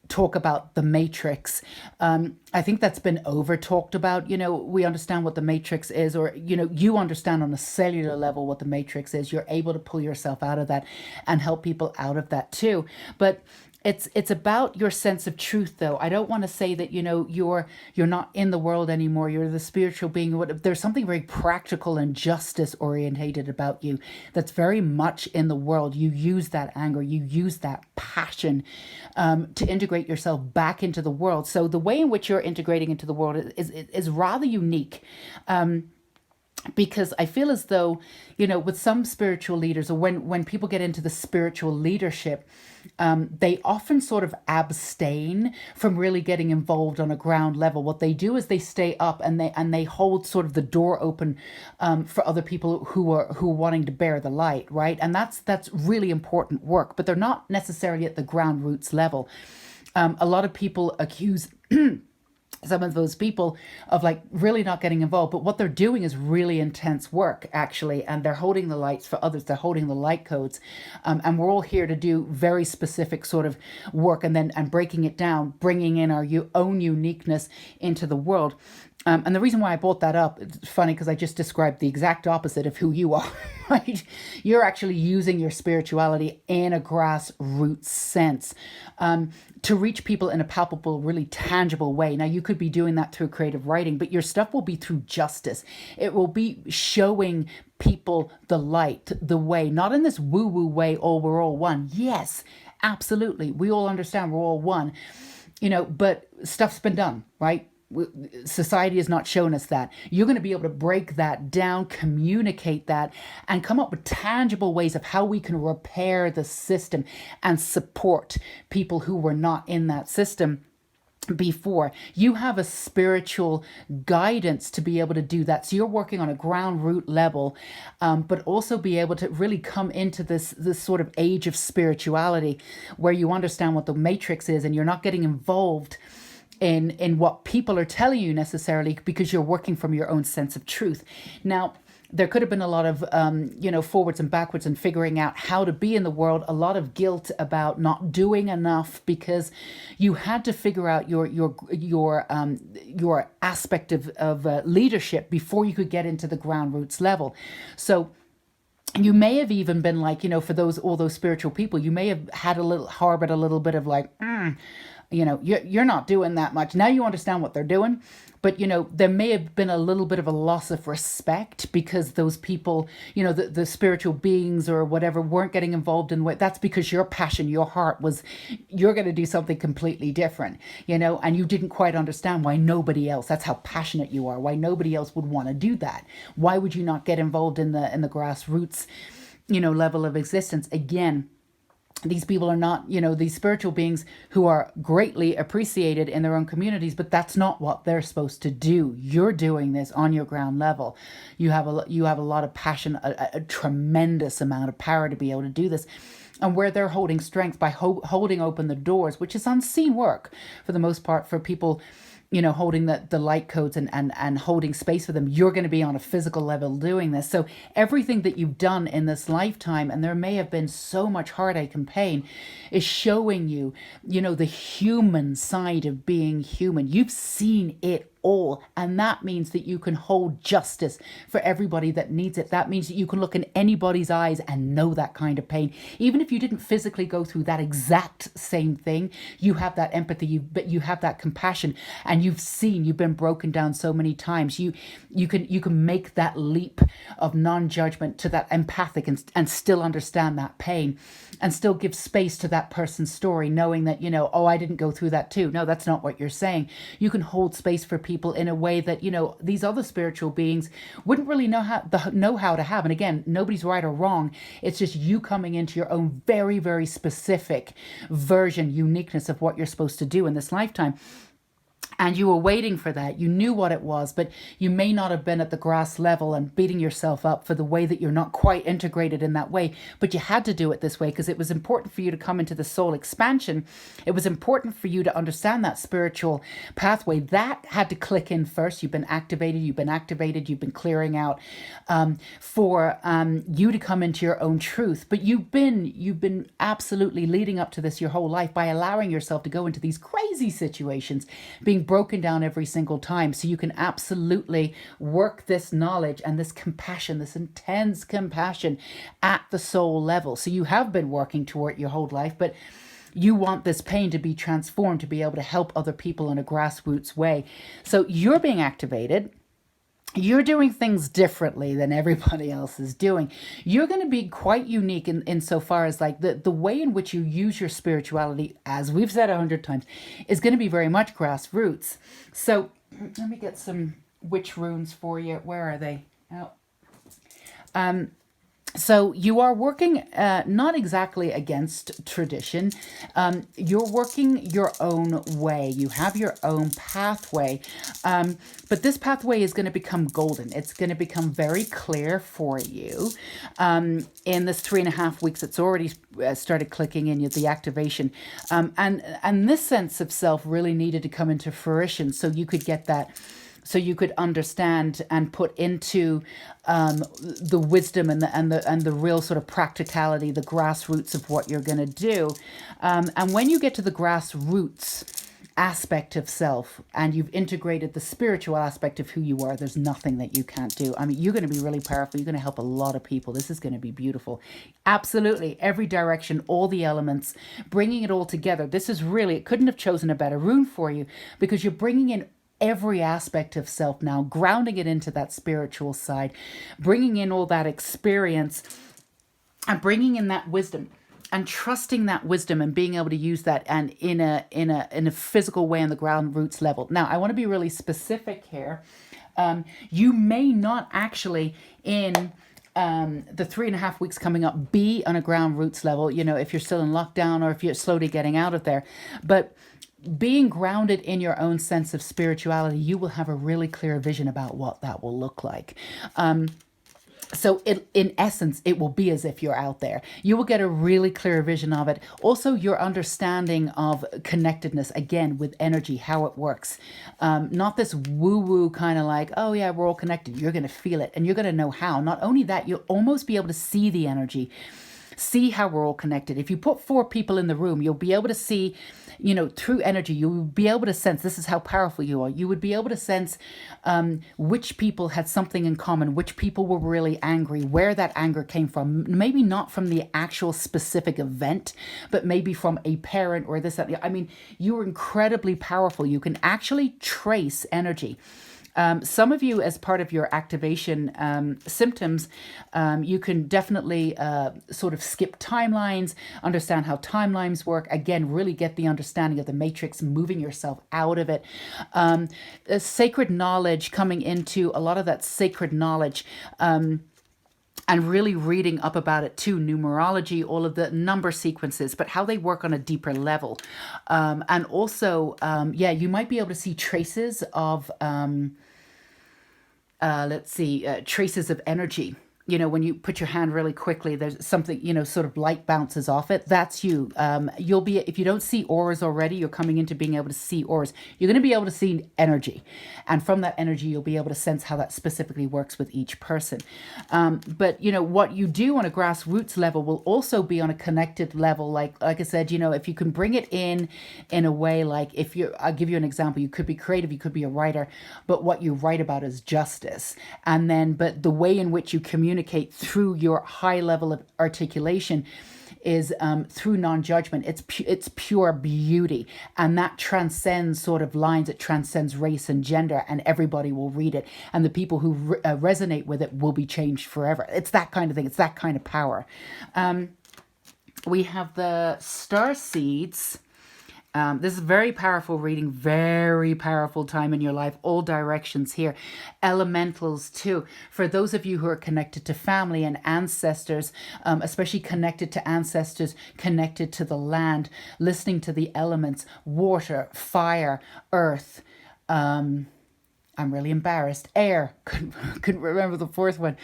talk about the matrix. I think that's been over talked about. We understand what the matrix is, or you understand on a cellular level what the matrix is. You're able to pull yourself out of that and help people out of that too. But it's about your sense of truth, though. I don't want to say that you're not in the world anymore. You're the spiritual being. There's something very practical and justice orientated about you that's very much in the world. You use that anger, you use that passion to integrate yourself back into the world. So the way in which you're integrating into the world is rather unique. Because I feel as though, with some spiritual leaders, or when people get into the spiritual leadership, they often sort of abstain from really getting involved on a ground level. What they do is they stay up and they hold sort of the door open for other people who are wanting to bear the light, right? And that's really important work, but they're not necessarily at the ground roots level. A lot of people accuse some of those people of really not getting involved, but what they're doing is really intense work, actually, and they're holding the lights for others. They're holding the light codes, and we're all here to do very specific sort of work, and breaking it down, bringing in our own uniqueness into the world. And the reason why I brought that up, it's funny because I just described the exact opposite of who you are, right? You're actually using your spirituality in a grassroots sense to reach people in a palpable, really tangible way. Now, you could be doing that through creative writing, but your stuff will be through justice. It will be showing people the light, the way, not in this woo-woo way, oh, we're all one. Yes, absolutely. We all understand we're all one, but stuff's been done, right? Society has not shown us that. You're going to be able to break that down, communicate that, and come up with tangible ways of how we can repair the system and support people who were not in that system before. You have a spiritual guidance to be able to do that. So you're working on a ground root level, but also be able to really come into this sort of age of spirituality where you understand what the matrix is, and you're not getting involved in what people are telling you necessarily, because you're working from your own sense of truth. Now, there could have been a lot of, forwards and backwards and figuring out how to be in the world, a lot of guilt about not doing enough because you had to figure out your aspect of leadership before you could get into the ground roots level. So you may have even been for all those spiritual people, you may have harbored a little bit of you're not doing that much. Now you understand what they're doing, but there may have been a little bit of a loss of respect because those people, the spiritual beings or whatever, weren't getting involved in what. That's because your passion, your heart was, you're going to do something completely different, and you didn't quite understand why nobody else. That's how passionate you are. Why nobody else would want to do that. Why would you not get involved in the grassroots, level of existence? Again, these people are not, these spiritual beings who are greatly appreciated in their own communities, but that's not what they're supposed to do. You're doing this on your ground level. You have a lot of passion, a tremendous amount of power to be able to do this. And where they're holding strength by holding open the doors, which is unseen work for the most part for people, holding the light codes and holding space for them. You're going to be on a physical level doing this. So everything that you've done in this lifetime, and there may have been so much heartache and pain, is showing you, the human side of being human. You've seen it all. And that means that you can hold justice for everybody that needs it. That means that you can look in anybody's eyes and know that kind of pain. Even if you didn't physically go through that exact same thing, you have that empathy, but you have that compassion, and you've been broken down so many times. You can make that leap of non-judgment to that empathic and still understand that pain, and still give space to that person's story, knowing that, oh, I didn't go through that too. No, that's not what you're saying. You can hold space for people in a way that, these other spiritual beings wouldn't really know how to have. And again, nobody's right or wrong. It's just you coming into your own very, very specific version, uniqueness of what you're supposed to do in this lifetime. And you were waiting for that. You knew what it was, but you may not have been at the grass level and beating yourself up for the way that you're not quite integrated in that way. But you had to do it this way because it was important for you to come into the soul expansion. It was important for you to understand that spiritual pathway. That had to click in first. You've been activated. You've been clearing out for you to come into your own truth. But you've been absolutely leading up to this your whole life by allowing yourself to go into these crazy situations, being broken down every single time, so you can absolutely work this knowledge and this compassion, this intense compassion at the soul level. So you have been working toward your whole life, but you want this pain to be transformed to be able to help other people in a grassroots way. So you're being activated. You're doing things differently than everybody else is doing. You're going to be quite unique in so far as like the way in which you use your spirituality, as we've said 100 times, is going to be very much grassroots. So let me get some witch runes for you. Where are they? Oh. So you are working not exactly against tradition. You're working your own way. You have your own pathway. But this pathway is going to become golden. It's going to become very clear for you. In this 3.5 weeks, it's already started clicking in, the activation. And this sense of self really needed to come into fruition so you could get that. So you could understand and put into the wisdom and the real sort of practicality, the grassroots of what you're going to do. And when you get to the grassroots aspect of self and you've integrated the spiritual aspect of who you are, there's nothing that you can't do. I mean, you're going to be really powerful. You're going to help a lot of people. This is going to be beautiful. Absolutely. Every direction, all the elements, bringing it all together. This is really, it couldn't have chosen a better rune for you because you're bringing in every aspect of self now, grounding it into that spiritual side, bringing in all that experience and bringing in that wisdom and trusting that wisdom and being able to use that and in a physical way on the ground roots level. Now, I want to be really specific here. You may not actually in the 3.5 weeks coming up be on a ground roots level, if you're still in lockdown or if you're slowly getting out of there, but being grounded in your own sense of spirituality, you will have a really clear vision about what that will look like. So in essence, it will be as if you're out there. You will get a really clear vision of it. Also, your understanding of connectedness, again, with energy, how it works. Not this woo-woo kind of like, oh yeah, we're all connected. You're going to feel it and you're going to know how. Not only that, you'll almost be able to see the energy, see how we're all connected. If you put 4 people in the room, you'll be able to see, through energy, you'll be able to sense, this is how powerful you are. You would be able to sense which people had something in common, which people were really angry, where that anger came from. Maybe not from the actual specific event, but maybe from a parent or this, that. I mean, you're incredibly powerful. You can actually trace energy. Some of you, as part of your activation symptoms, you can definitely sort of skip timelines, understand how timelines work. Again, really get the understanding of the matrix, moving yourself out of it. Sacred knowledge, coming into a lot of that sacred knowledge. And really reading up about it too, numerology, all of the number sequences, but how they work on a deeper level. And also, you might be able to see traces of, traces of energy when you put your hand really quickly, there's something, sort of light bounces off it. That's you. You'll be, if you don't see auras already, you're coming into being able to see auras. You're going to be able to see energy. And from that energy, you'll be able to sense how that specifically works with each person. But, what you do on a grassroots level will also be on a connected level. Like I said, if you can bring it in a way, like I'll give you an example. You could be creative, you could be a writer, but what you write about is justice. But the way in which you communicate through your high level of articulation is through non-judgment. It's pure beauty, and that transcends sort of lines. It transcends race and gender, and everybody will read it, and the people who resonate with it will be changed forever. It's that kind of thing. It's that kind of power. We have the star seeds. This is very powerful reading, very powerful time in your life, all directions here. Elementals too. For those of you who are connected to family and ancestors, especially connected to ancestors, connected to the land, listening to the elements, water, fire, earth, I'm really embarrassed. Air, couldn't remember the fourth one.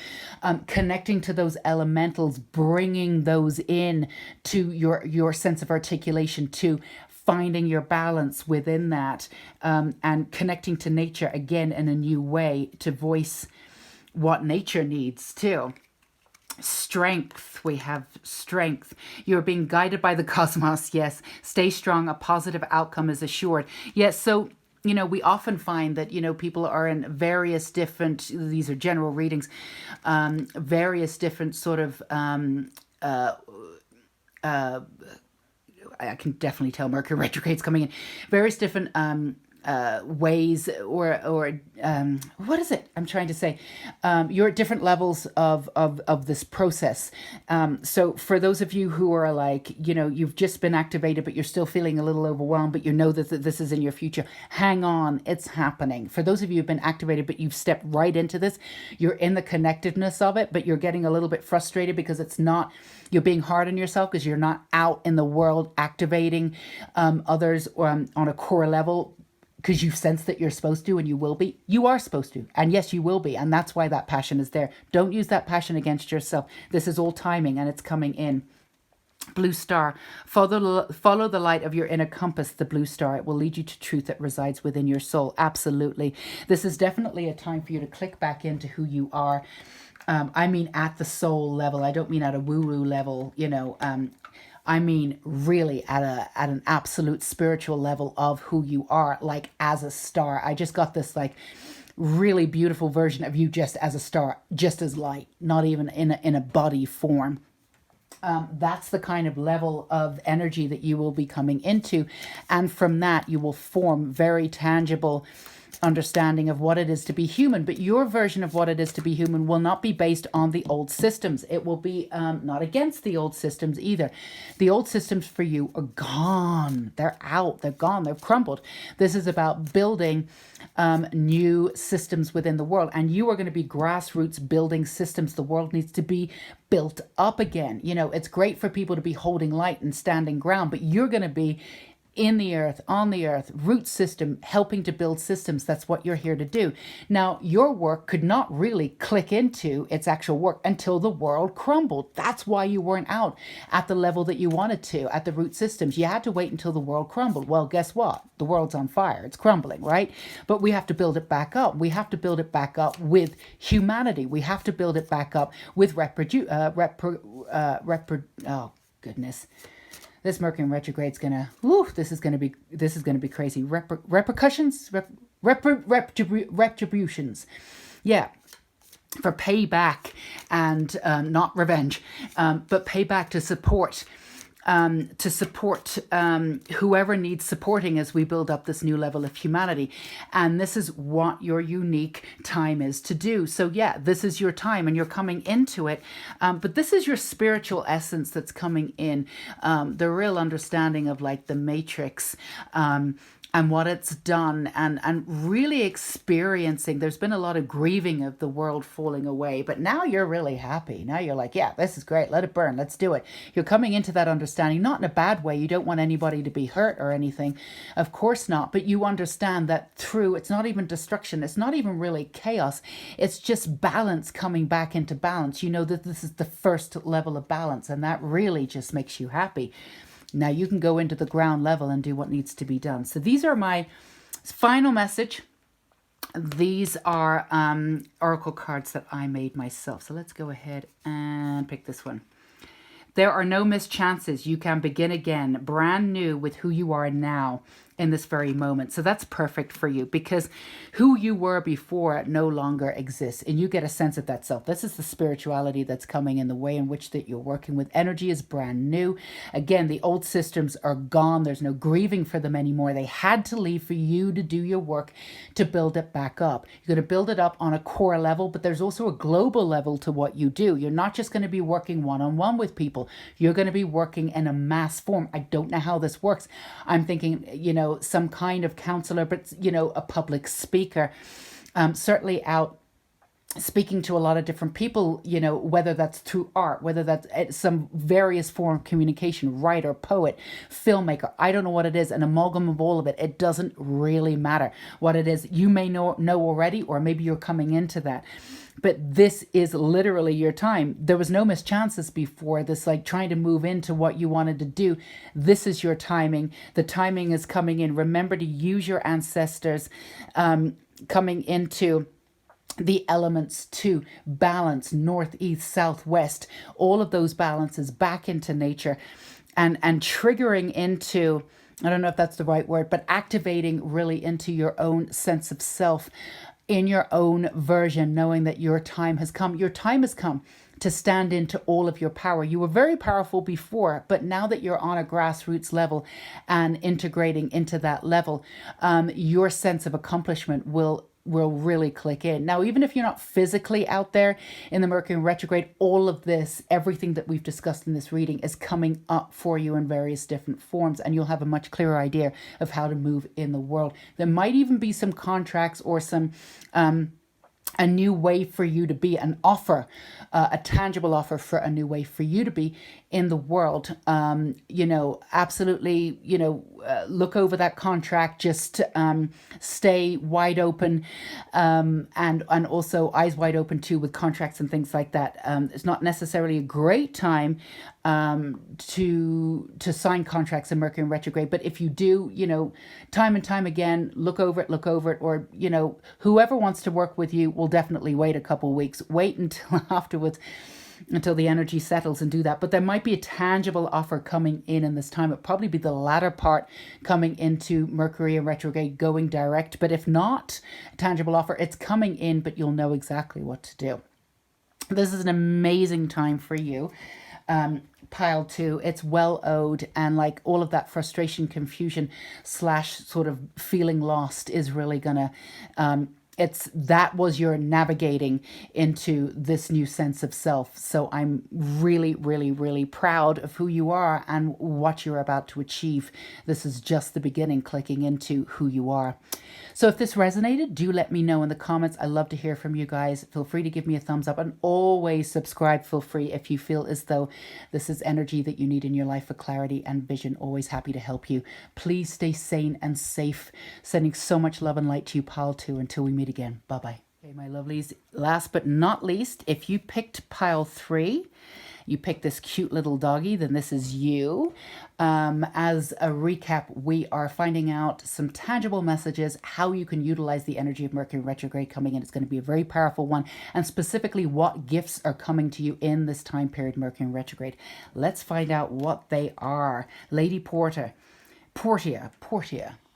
Connecting to those elementals, bringing those in to your sense of articulation, to finding your balance within that, and connecting to nature again in a new way to voice what nature needs too. Strength, we have strength. You're being guided by the cosmos, yes. Stay strong, a positive outcome is assured. Yes, so we often find that, people are in various different, these are general readings, various different sort of, I can definitely tell Mercury retrograde's coming in, various different ways or what is it I'm trying to say? You're at different levels of this process. So for those of you who are like, you've just been activated, but you're still feeling a little overwhelmed, but you know that this is in your future, hang on, it's happening. For those of you who've been activated, but you've stepped right into this, you're in the connectedness of it, but you're getting a little bit frustrated because it's not, you're being hard on yourself because you're not out in the world activating others on a core level, because you sense that you're supposed to, and you will be. You are supposed to, and yes, you will be, and that's why that passion is there. Don't use that passion against yourself. This is all timing, and it's coming in. Blue star, follow the light of your inner compass, the blue star. It will lead you to truth that resides within your soul. Absolutely. This is definitely a time for you to click back into who you are. I mean at the soul level. I don't mean at a woo-woo level, I mean, really at an absolute spiritual level of who you are, like as a star. I just got this like really beautiful version of you just as a star, just as light, not even in a body form. That's the kind of level of energy that you will be coming into. And from that, you will form very tangible understanding of what it is to be human. But your version of what it is to be human will not be based on the old systems. It will be not against the old systems either. The old systems for you are gone. They're out. They're gone. They've crumbled. This is about building new systems within the world. And you are going to be grassroots building systems. The world needs to be built up again. It's great for people to be holding light and standing ground, but you're going to be in the earth, on the earth, root system, helping to build systems. That's what you're here to do. Now, your work could not really click into its actual work until the world crumbled. That's why you weren't out at the level that you wanted to, at the root systems. You had to wait until the world crumbled. Well, guess what? The world's on fire. It's crumbling, right? But we have to build it back up. We have to build it back up with humanity. We have to build it back up with oh, goodness. This Mercury retrograde's gonna, this is gonna be crazy. Repercussions, retributions. Yeah, for payback and not revenge, but payback to support whoever needs supporting as we build up this new level of humanity. And this is what your unique time is to do. So yeah, this is your time and you're coming into it. But this is your spiritual essence that's coming in, the real understanding of like the matrix, and what it's done, and really experiencing. There's been a lot of grieving of the world falling away, but now you're really happy. Now you're like, yeah, this is great, let it burn, let's do it. You're coming into that understanding, not in a bad way. You don't want anybody to be hurt or anything, of course not, but you understand that through, it's not even destruction, it's not even really chaos, it's just balance, coming back into balance. You know that this is the first level of balance, and that really just makes you happy. Now you can go into the ground level and do what needs to be done. So these are my final message. These are oracle cards that I made myself. So let's go ahead and pick this one. There are no missed chances. You can begin again, brand new, with who you are now in this very moment. So that's perfect for you, because who you were before no longer exists, and you get a sense of that self. This is the spirituality that's coming in, the way in which that you're working with. Energy is brand new. Again, the old systems are gone. There's no grieving for them anymore. They had to leave for you to do your work to build it back up. You're going to build it up on a core level, but there's also a global level to what you do. You're not just going to be working one-on-one with people. You're going to be working in a mass form. I don't know how this works. I'm thinking, some kind of counselor, but, a public speaker, certainly out speaking to a lot of different people, whether that's through art, whether that's some various form of communication, writer, poet, filmmaker. I don't know what it is, an amalgam of all of it. It doesn't really matter what it is. You may know already, or maybe you're coming into that. But this is literally your time. There was no missed chances before this, like trying to move into what you wanted to do. This is your timing. The timing is coming in. Remember to use your ancestors coming into the elements to balance north, east, south, west, all of those balances back into nature, and triggering into, I don't know if that's the right word, but activating really into your own sense of self in your own version, knowing that your time has come. Your time has come to stand into all of your power. You were very powerful before, but now that you're on a grassroots level and integrating into that level, your sense of accomplishment will really click in. Now, even if you're not physically out there in the Mercury retrograde, all of this, everything that we've discussed in this reading is coming up for you in various different forms, and you'll have a much clearer idea of how to move in the world. There might even be some contracts or some a new way for you to be, an offer, a tangible offer for a new way for you to be in the world. Absolutely, look over that contract, just stay wide open, and also eyes wide open too with contracts and things like that. It's not necessarily a great time to sign contracts in Mercury in retrograde, but if you do, time and time again, look over it, or whoever wants to work with you will definitely wait a couple weeks. Wait until afterwards, until the energy settles, and do that. But there might be a tangible offer coming in this time. It'll probably be the latter part coming into Mercury in retrograde, going direct. But if not a tangible offer, it's coming in, but you'll know exactly what to do. This is an amazing time for you. Pile 2, it's well owed, and like all of that frustration, confusion / sort of feeling lost is really gonna that was your navigating into this new sense of self. So I'm really, really, really proud of who you are and what you're about to achieve. This is just the beginning, clicking into who you are. So if this resonated, do let me know in the comments. I love to hear from you guys. Feel free to give me a thumbs up, and always subscribe. Feel free if you feel as though this is energy that you need in your life for clarity and vision. Always happy to help you. Please stay sane and safe. Sending so much love and light to you, Pile 2. Until we meet again. Bye-bye. Okay, my lovelies. Last but not least, if you picked Pile 3, you picked this cute little doggy, then this is you. As a recap, we are finding out some tangible messages, how you can utilize the energy of Mercury retrograde coming in. It's going to be a very powerful one, and specifically what gifts are coming to you in this time period, Mercury retrograde. Let's find out what they are. Lady Portia.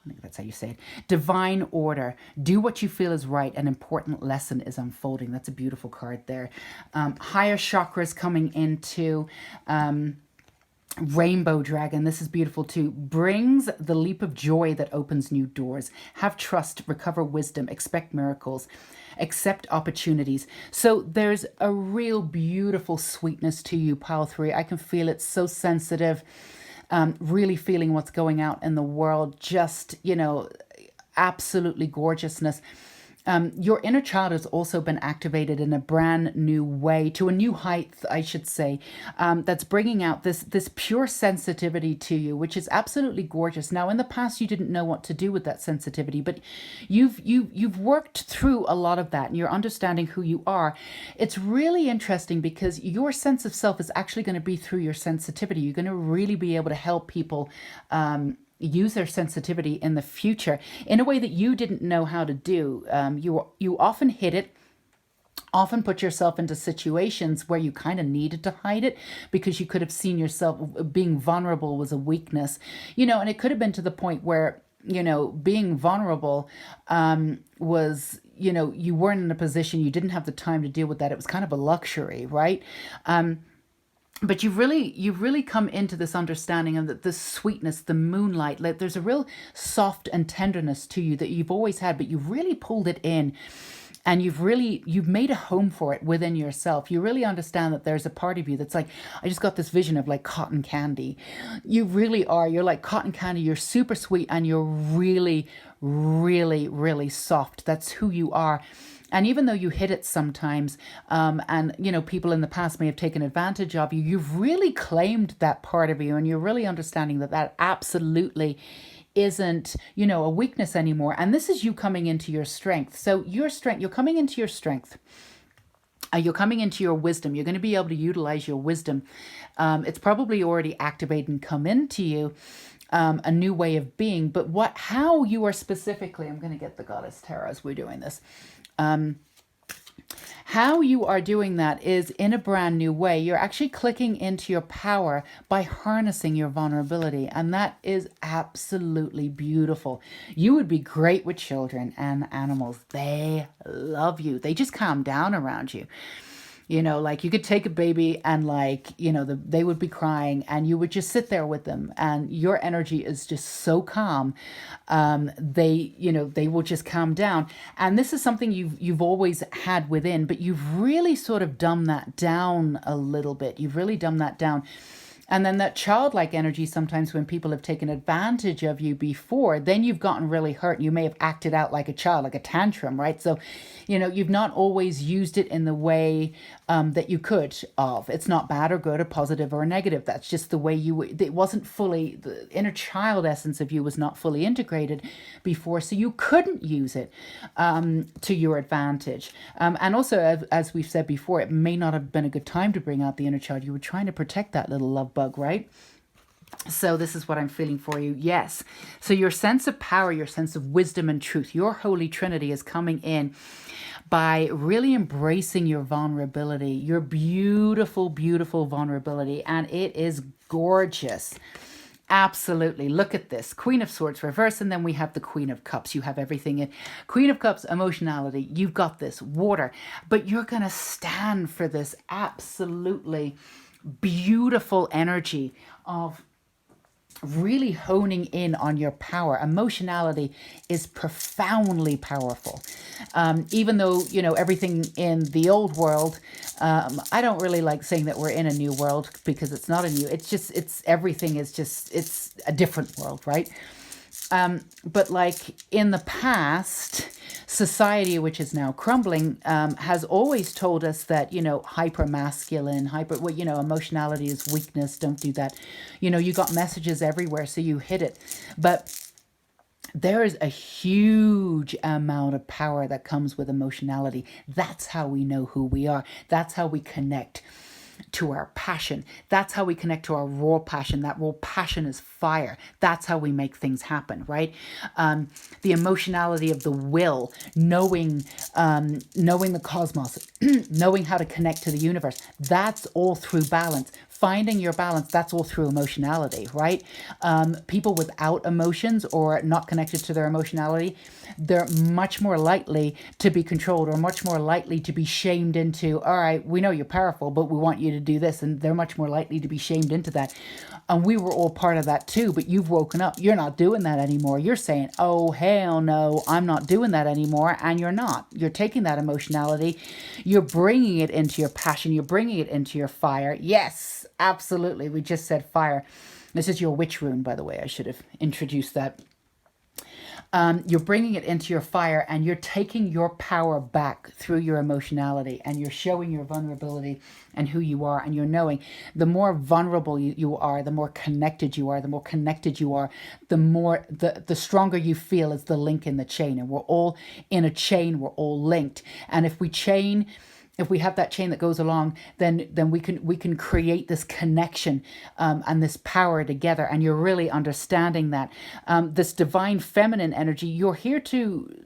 I think that's how you say it. Divine order. Do what you feel is right. An important lesson is unfolding. That's a beautiful card there. Higher chakras coming into Rainbow Dragon. This is beautiful too. Brings the leap of joy that opens new doors. Have trust, recover wisdom, expect miracles, accept opportunities. So there's a real beautiful sweetness to you, Pile 3. I can feel it. So sensitive. really feeling what's going out in the world, just, absolutely gorgeousness. Your inner child has also been activated in a brand new way, to a new height, I should say, that's bringing out this pure sensitivity to you, which is absolutely gorgeous. Now, in the past, you didn't know what to do with that sensitivity, but you've worked through a lot of that, and you're understanding who you are. It's really interesting because your sense of self is actually going to be through your sensitivity. You're going to really be able to help people use their sensitivity in the future in a way that you didn't know how to do. You often hid it, often put yourself into situations where you kind of needed to hide it because you could have seen yourself being vulnerable was a weakness, and it could have been to the point where, being vulnerable was, you weren't in a position, you didn't have the time to deal with that. It was kind of a luxury, right? But you've really come into this understanding of the sweetness, the moonlight. Like, there's a real soft and tenderness to you that you've always had, but you've really pulled it in, and you've made a home for it within yourself. You really understand that there's a part of you that's like, I just got this vision of like cotton candy. You really are. You're like cotton candy. You're super sweet, and you're really, really, really soft. That's who you are. And even though you hit it sometimes, and, people in the past may have taken advantage of you, you've really claimed that part of you, and you're really understanding that absolutely isn't, a weakness anymore. And this is you coming into your strength. So you're coming into your strength. You're coming into your wisdom. You're going to be able to utilize your wisdom. It's probably already activated and come into you. A new way of being, but how you are specifically, I'm going to get the Goddess Tarot as we're doing this. How you are doing that is in a brand new way. You're actually clicking into your power by harnessing your vulnerability, and that is absolutely beautiful. You would be great with children and animals. They love you. They just calm down around you. Like you could take a baby and they would be crying and you would just sit there with them, and your energy is just so calm. They will just calm down. And this is something you've always had within, but you've really sort of dumbed that down a little bit. You've really dumbed that down. And then that childlike energy, sometimes when people have taken advantage of you before, then you've gotten really hurt. You may have acted out like a child, like a tantrum, right? So, you've not always used it in the way that you could of. It's not bad or good or positive or negative. That's just the way it wasn't fully, the inner child essence of you was not fully integrated before. So you couldn't use it to your advantage. And also, as we've said before, it may not have been a good time to bring out the inner child. You were trying to protect that little love bug, right? So this is what I'm feeling for you. Yes. So your sense of power, your sense of wisdom and truth, your Holy Trinity is coming in by really embracing your vulnerability, your beautiful, beautiful vulnerability. And it is gorgeous. Absolutely. Look at this. Queen of Swords reverse, and then we have the Queen of Cups. You have everything in Queen of Cups, emotionality. You've got this, water, but you're going to stand for this absolutely beautiful energy of really honing in on your power. Emotionality is profoundly powerful. Even though, everything in the old world, I don't really like saying that we're in a new world because it's not a new, everything is just, it's a different world, right? But like in the past, society, which is now crumbling, has always told us that, hyper masculine, emotionality is weakness. Don't do that. You got messages everywhere, so you hid it. But there is a huge amount of power that comes with emotionality. That's how we know who we are. That's how we connect to our passion. That's how we connect to our raw passion. That raw passion is fire. That's how we make things happen, right? The emotionality of the will, knowing the cosmos, knowing how to connect to the universe. That's all through balance. Finding your balance, that's all through emotionality, right? People without emotions or not connected to their emotionality, they're much more likely to be controlled or much more likely to be shamed into, all right, we know you're powerful, but we want you to do this. And they're much more likely to be shamed into that. And we were all part of that too, but you've woken up. You're not doing that anymore. You're saying, oh, hell no, I'm not doing that anymore. And you're not. You're taking that emotionality. You're bringing it into your passion. You're bringing it into your fire. Yes. absolutely. We just said fire. This is your witch rune, by the way. I should have introduced that. You're bringing it into your fire, and you're taking your power back through your emotionality, and you're showing your vulnerability and who you are, and you're knowing the more vulnerable you are, the more connected you are, the stronger you feel as the link in the chain. And we're all in a chain, we're all linked. And if we have that chain that goes along, then we can create this connection and this power together. And you're really understanding that this divine feminine energy. You're here to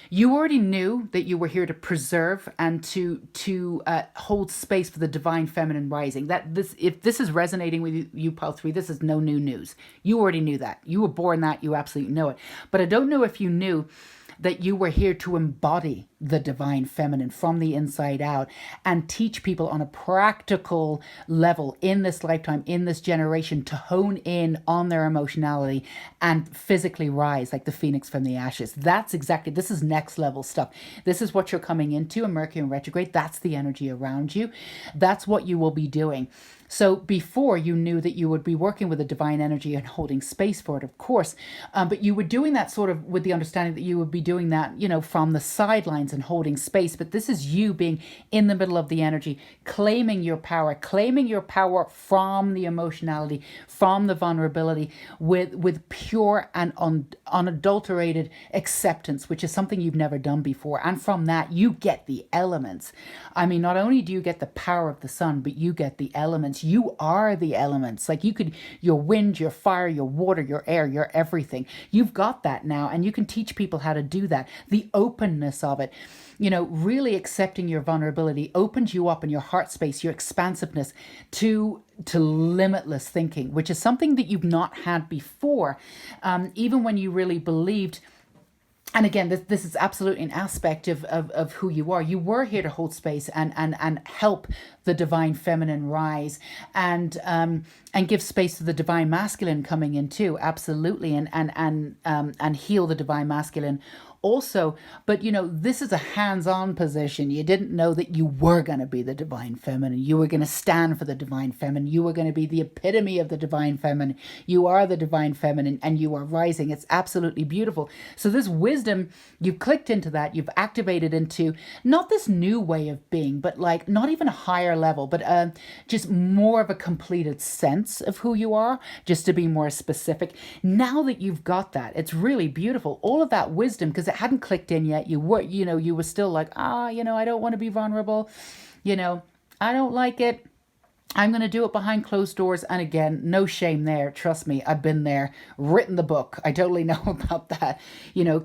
you already knew that you were here to preserve and to hold space for the divine feminine rising. If this is resonating with you, Pile 3, this is no new news. You already knew that. You were born that. You absolutely know it. But I don't know if you knew that you were here to embody the divine feminine from the inside out and teach people on a practical level in this lifetime, in this generation, to hone in on their emotionality and physically rise like the phoenix from the ashes. This is next level stuff. This is what you're coming into in Mercury in retrograde. That's the energy around you. That's what you will be doing. So before, you knew that you would be working with a divine energy and holding space for it, of course. But you were doing that sort of with the understanding that you would be doing that, from the sidelines and holding space. But this is you being in the middle of the energy, claiming your power from the emotionality, from the vulnerability, with pure and unadulterated acceptance, which is something you've never done before. And from that, you get the elements. I mean, not only do you get the power of the sun, but you get the elements. You are the elements. Like your wind, your fire, your water, your air, your everything. You've got that now, and you can teach people how to do that. The openness of it, really accepting your vulnerability opens you up in your heart space, your expansiveness to limitless thinking, which is something that you've not had before. Even when you really believed. And again, this is absolutely an aspect of who you are. You were here to hold space and help the divine feminine rise and give space to the divine masculine coming in too. Absolutely. And heal the divine masculine also. But this is a hands-on position. You didn't know that you were going to be the divine feminine. You were going to stand for the divine feminine. You were going to be the epitome of the divine feminine. You are the divine feminine, and you are rising. It's absolutely beautiful. So this wisdom, you've clicked into that. You've activated into not this new way of being, but like not even a higher level, but just more of a completed sense of who you are, just to be more specific. Now that you've got that, it's really beautiful. All of that wisdom, because it hadn't clicked in yet. You were still like, I don't want to be vulnerable. I don't like it. I'm going to do it behind closed doors. And again, no shame there. Trust me, I've been there, written the book. I totally know about that.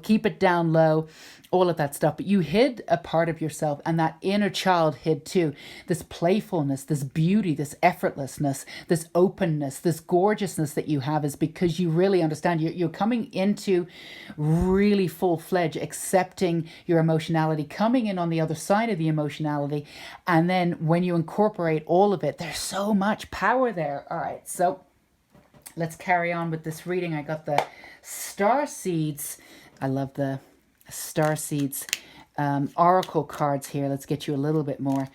Keep it down low, all of that stuff. But you hid a part of yourself, and that inner child hid too. This playfulness, this beauty, this effortlessness, this openness, this gorgeousness that you have is because you really understand. You're coming into really full-fledged accepting your emotionality, coming in on the other side of the emotionality. And then when you incorporate all of it, there's so much power there. All right, so let's carry on with this reading. I got the star seeds. I love the star seeds oracle cards here. Let's get you a little bit more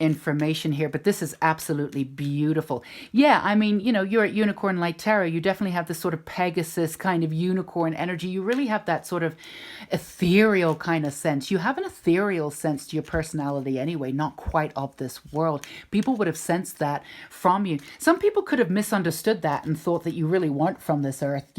information here, but this is absolutely beautiful. Yeah, I mean, you're at Unicorn Light Tarot. You definitely have this sort of Pegasus kind of unicorn energy. You really have that sort of ethereal kind of sense. You have an ethereal sense to your personality anyway, not quite of this world. People would have sensed that from you. Some people could have misunderstood that and thought that you really weren't from this earth.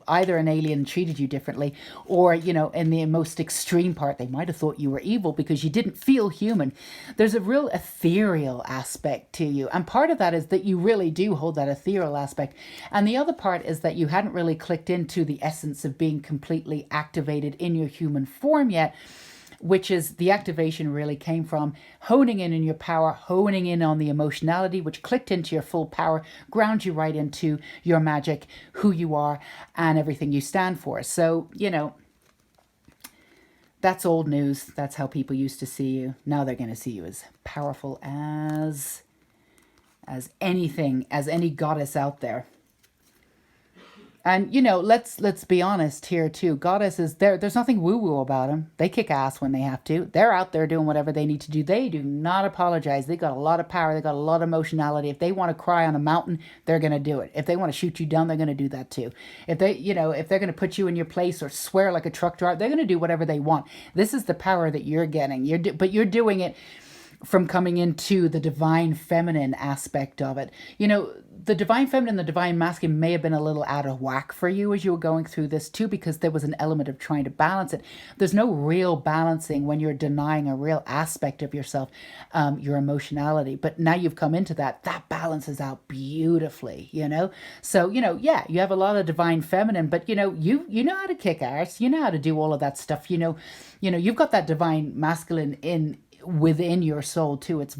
Either an alien treated you differently, or, in the most extreme part, they might have thought you were evil because you didn't feel human. There's a real ethereal aspect to you, and part of that is that you really do hold that ethereal aspect, and the other part is that you hadn't really clicked into the essence of being completely activated in your human form yet, which is the activation really came from honing in your power, honing in on the emotionality, which clicked into your full power, ground you right into your magic, who you are, and everything you stand for. So that's old news. That's how people used to see you. Now they're going to see you as powerful as anything, as any goddess out there. And let's be honest here too. Goddesses, there's nothing woo-woo about them. They kick ass when they have to. They're out there doing whatever they need to do. They do not apologize. They got a lot of power. They got a lot of emotionality. If they want to cry on a mountain, they're gonna do it. If they want to shoot you down, they're gonna do that too. If they're gonna put you in your place or swear like a truck driver, they're gonna do whatever they want. This is the power that you're getting. But you're doing it from coming into the divine feminine aspect of it. The divine feminine, the divine masculine may have been a little out of whack for you as you were going through this too, because there was an element of trying to balance it. There's no real balancing when you're denying a real aspect of yourself, your emotionality. But now you've come into that balances out beautifully, So, yeah, you have a lot of divine feminine, but you know how to kick ass, you know how to do all of that stuff, you've got that divine masculine within your soul too. That's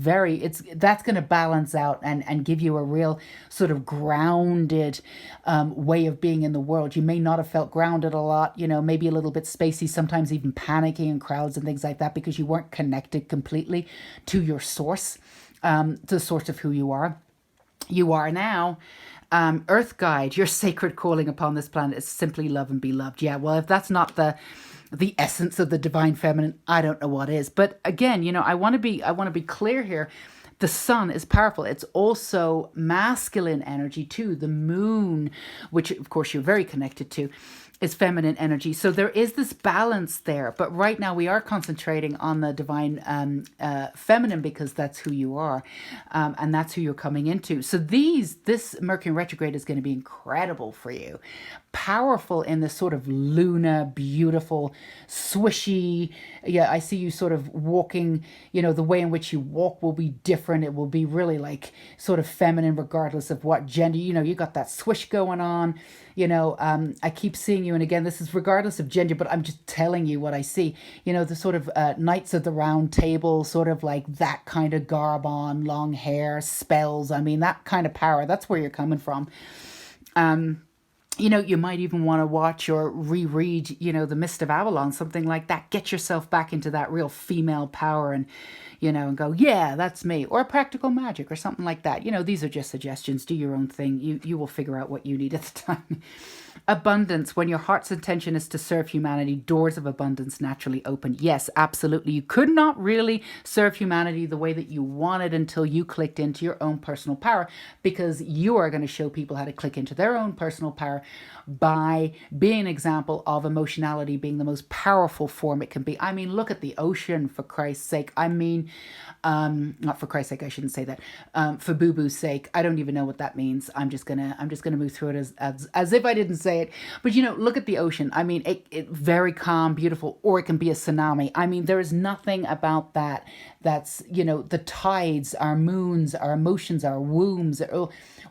going to balance out and give you a real sort of grounded way of being in the world. You may not have felt grounded a lot, maybe a little bit spacey, sometimes even panicking in crowds and things like that, because you weren't connected completely to your source, to the source of who you are. You are now. Earth guide, your sacred calling upon this planet is simply love and be loved. Yeah, well, if that's not the essence of the divine feminine, I don't know what is. But again, I want to be clear here. The sun is powerful. It's also masculine energy too. The moon, which of course you're very connected to, is feminine energy. So there is this balance there. But right now we are concentrating on the divine feminine, because that's who you are, and that's who you're coming into. So this Mercury retrograde is going to be incredible for you. Powerful in this sort of lunar, beautiful, swishy. Yeah, I see you sort of walking, the way in which you walk will be different. It will be really like sort of feminine regardless of what gender. You got that swish going on. I keep seeing you, and again, this is regardless of gender, but I'm just telling you what I see. The sort of Knights of the Round Table, sort of like that kind of garb on, long hair, spells. I mean, that kind of power. That's where you're coming from. You might even want to watch or reread, The Mist of Avalon, something like that. Get yourself back into that real female power and go, yeah, that's me. Or Practical Magic or something like that. These are just suggestions. Do your own thing. You will figure out what you need at the time. Abundance. When your heart's intention is to serve humanity, doors of abundance naturally open. Yes, absolutely. You could not really serve humanity the way that you wanted until you clicked into your own personal power, because you are going to show people how to click into their own personal power by being an example of emotionality being the most powerful form it can be. I mean, look at the ocean, for Christ's sake. I mean, not for Christ's sake, I shouldn't say that. For Boo Boo's sake, I don't even know what that means. I'm just gonna move through it as if I didn't say it. But look at the ocean. I mean, it very calm, beautiful, or it can be a tsunami. I mean, there is nothing about that that's the tides, our moons, our emotions, our wombs,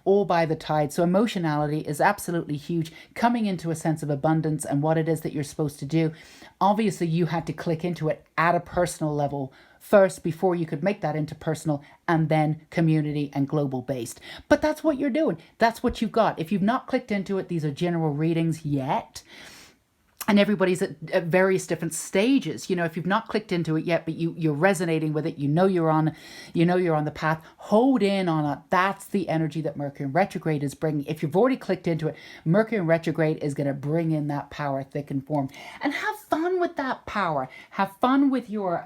all by the tide. So emotionality is absolutely huge. Coming into a sense of abundance and what it is that you're supposed to do. Obviously, you had to click into it at a personal level first before you could make that into personal and then community and global based. But that's what you're doing. That's what you've got. If you've not clicked into it, these are general readings yet. And everybody's at various different stages. If you've not clicked into it yet, but you're resonating with it, you're on the path, hold in on it. That's the energy that Mercury retrograde is bringing. If you've already clicked into it, Mercury retrograde is going to bring in that power, thick and form, and have fun with that power. Have fun with your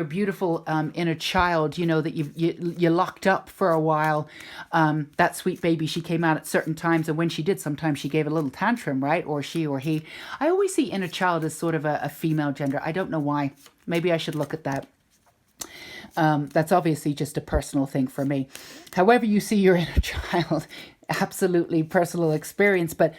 beautiful inner child, that you locked up for a while. That sweet baby, she came out at certain times, and when she did, sometimes she gave a little tantrum, right? Or she or he. I always see inner child as sort of a female gender. I don't know why. Maybe I should look at that. That's obviously just a personal thing for me. However you see your inner child, absolutely personal experience, but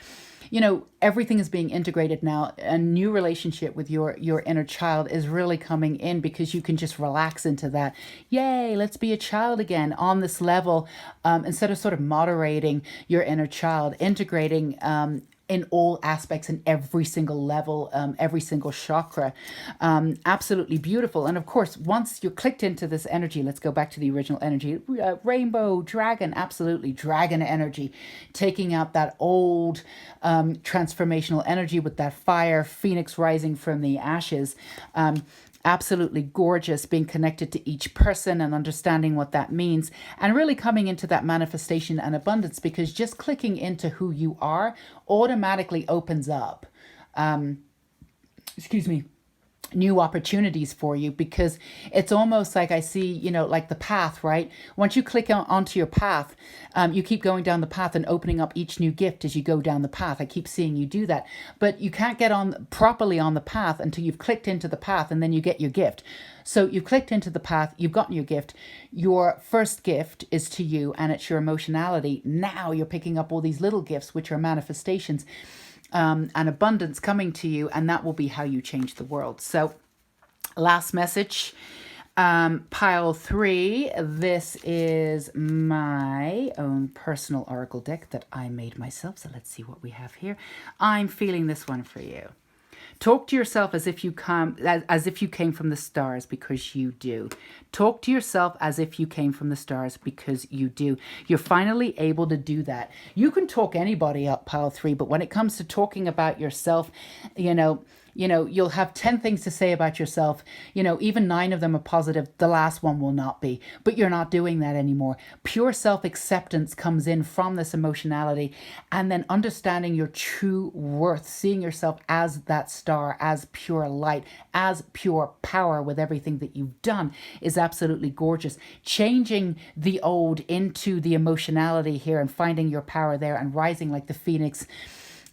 everything is being integrated now. A new relationship with your inner child is really coming in, because you can just relax into that. Yay, let's be a child again on this level, instead of sort of moderating your inner child, integrating in all aspects, in every single level, every single chakra. Absolutely beautiful. And of course, once you're clicked into this energy, let's go back to the original energy, rainbow, dragon, absolutely dragon energy, taking out that old transformational energy with that fire, phoenix rising from the ashes. Absolutely gorgeous, being connected to each person and understanding what that means, and really coming into that manifestation and abundance, because just clicking into who you are automatically opens up, excuse me, new opportunities for you, because it's almost like I see, like the path, right? Once you click onto your path, you keep going down the path and opening up each new gift as you go down the path. I keep seeing you do that, but you can't get on properly on the path until you've clicked into the path, and then you get your gift. So you've clicked into the path, you've gotten your gift. Your first gift is to you, and it's your emotionality. Now you're picking up all these little gifts, which are manifestations, and abundance coming to you, and that will be how you change the world. So last message, pile 3. This is my own personal oracle deck that I made myself. So let's see what we have here. I'm feeling this one for you. Talk to yourself as if you came from the stars, because you do. Talk to yourself as if you came from the stars, because you do. You're finally able to do that. You can talk anybody up, pile 3, but when it comes to talking about yourself, you'll have 10 things to say about yourself. Even 9 of them are positive. The last one will not be. But you're not doing that anymore. Pure self-acceptance comes in from this emotionality, and then understanding your true worth, seeing yourself as that star, as pure light, as pure power with everything that you've done is absolutely gorgeous. Changing the old into the emotionality here and finding your power there and rising like the phoenix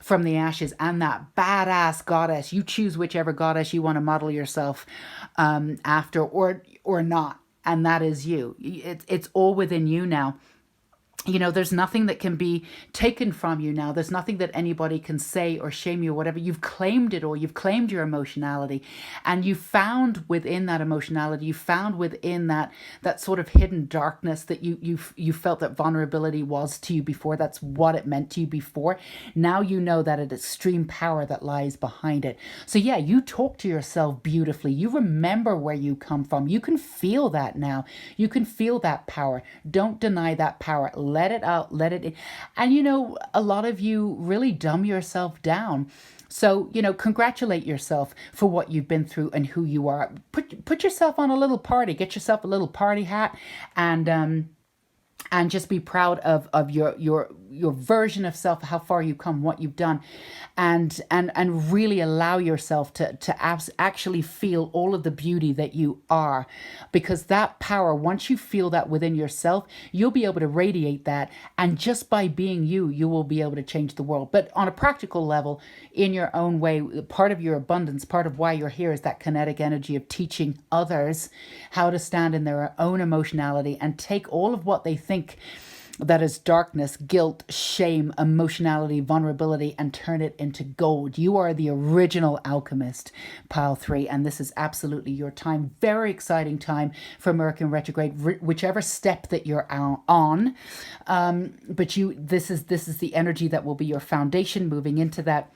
from the ashes, and that badass goddess. You choose whichever goddess you want to model yourself after, or not, and that is you. It's all within you now. There's nothing that can be taken from you now. There's nothing that anybody can say or shame you or whatever. You've claimed it all. You've claimed your emotionality, and you found within that emotionality, you found within that sort of hidden darkness that you felt that vulnerability was to you before. That's what it meant to you before. Now you know that an extreme power that lies behind it. So yeah, you talk to yourself beautifully. You remember where you come from. You can feel that now. You can feel that power. Don't deny that power. Let it out, let it in. And a lot of you really dumb yourself down. So, congratulate yourself for what you've been through and who you are. Put yourself on a little party, get yourself a little party hat, and just be proud of your version of self, how far you've come, what you've done, and really allow yourself to actually feel all of the beauty that you are, because that power, once you feel that within yourself, you'll be able to radiate that, and just by being you will be able to change the world. But on a practical level, in your own way, part of your abundance, part of why you're here is that kinetic energy of teaching others how to stand in their own emotionality and take all of what they think that is darkness, guilt, shame, emotionality, vulnerability, and turn it into gold. You are the original alchemist, pile 3, and this is absolutely your time. Very exciting time for Mercury retrograde, whichever step that you're on. But this is the energy that will be your foundation moving into that.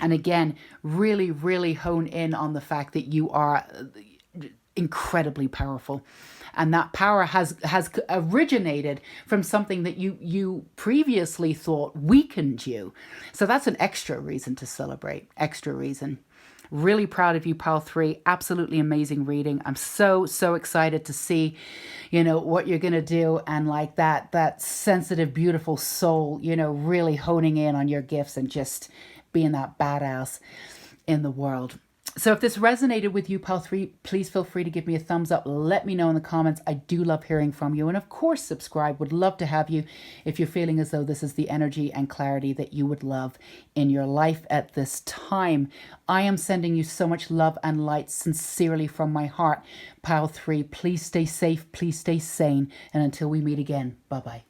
And again, really, really hone in on the fact that you are incredibly powerful. And that power has originated from something that you previously thought weakened you. So that's an extra reason to celebrate, extra reason. Really proud of you, pile 3. Absolutely amazing reading. I'm so excited to see, what you're going to do. And like that sensitive, beautiful soul, really honing in on your gifts and just being that badass in the world. So if this resonated with you, pile 3, please feel free to give me a thumbs up. Let me know in the comments. I do love hearing from you. And of course, subscribe. Would love to have you if you're feeling as though this is the energy and clarity that you would love in your life at this time. I am sending you so much love and light sincerely from my heart. Pile 3, please stay safe. Please stay sane. And until we meet again, bye-bye.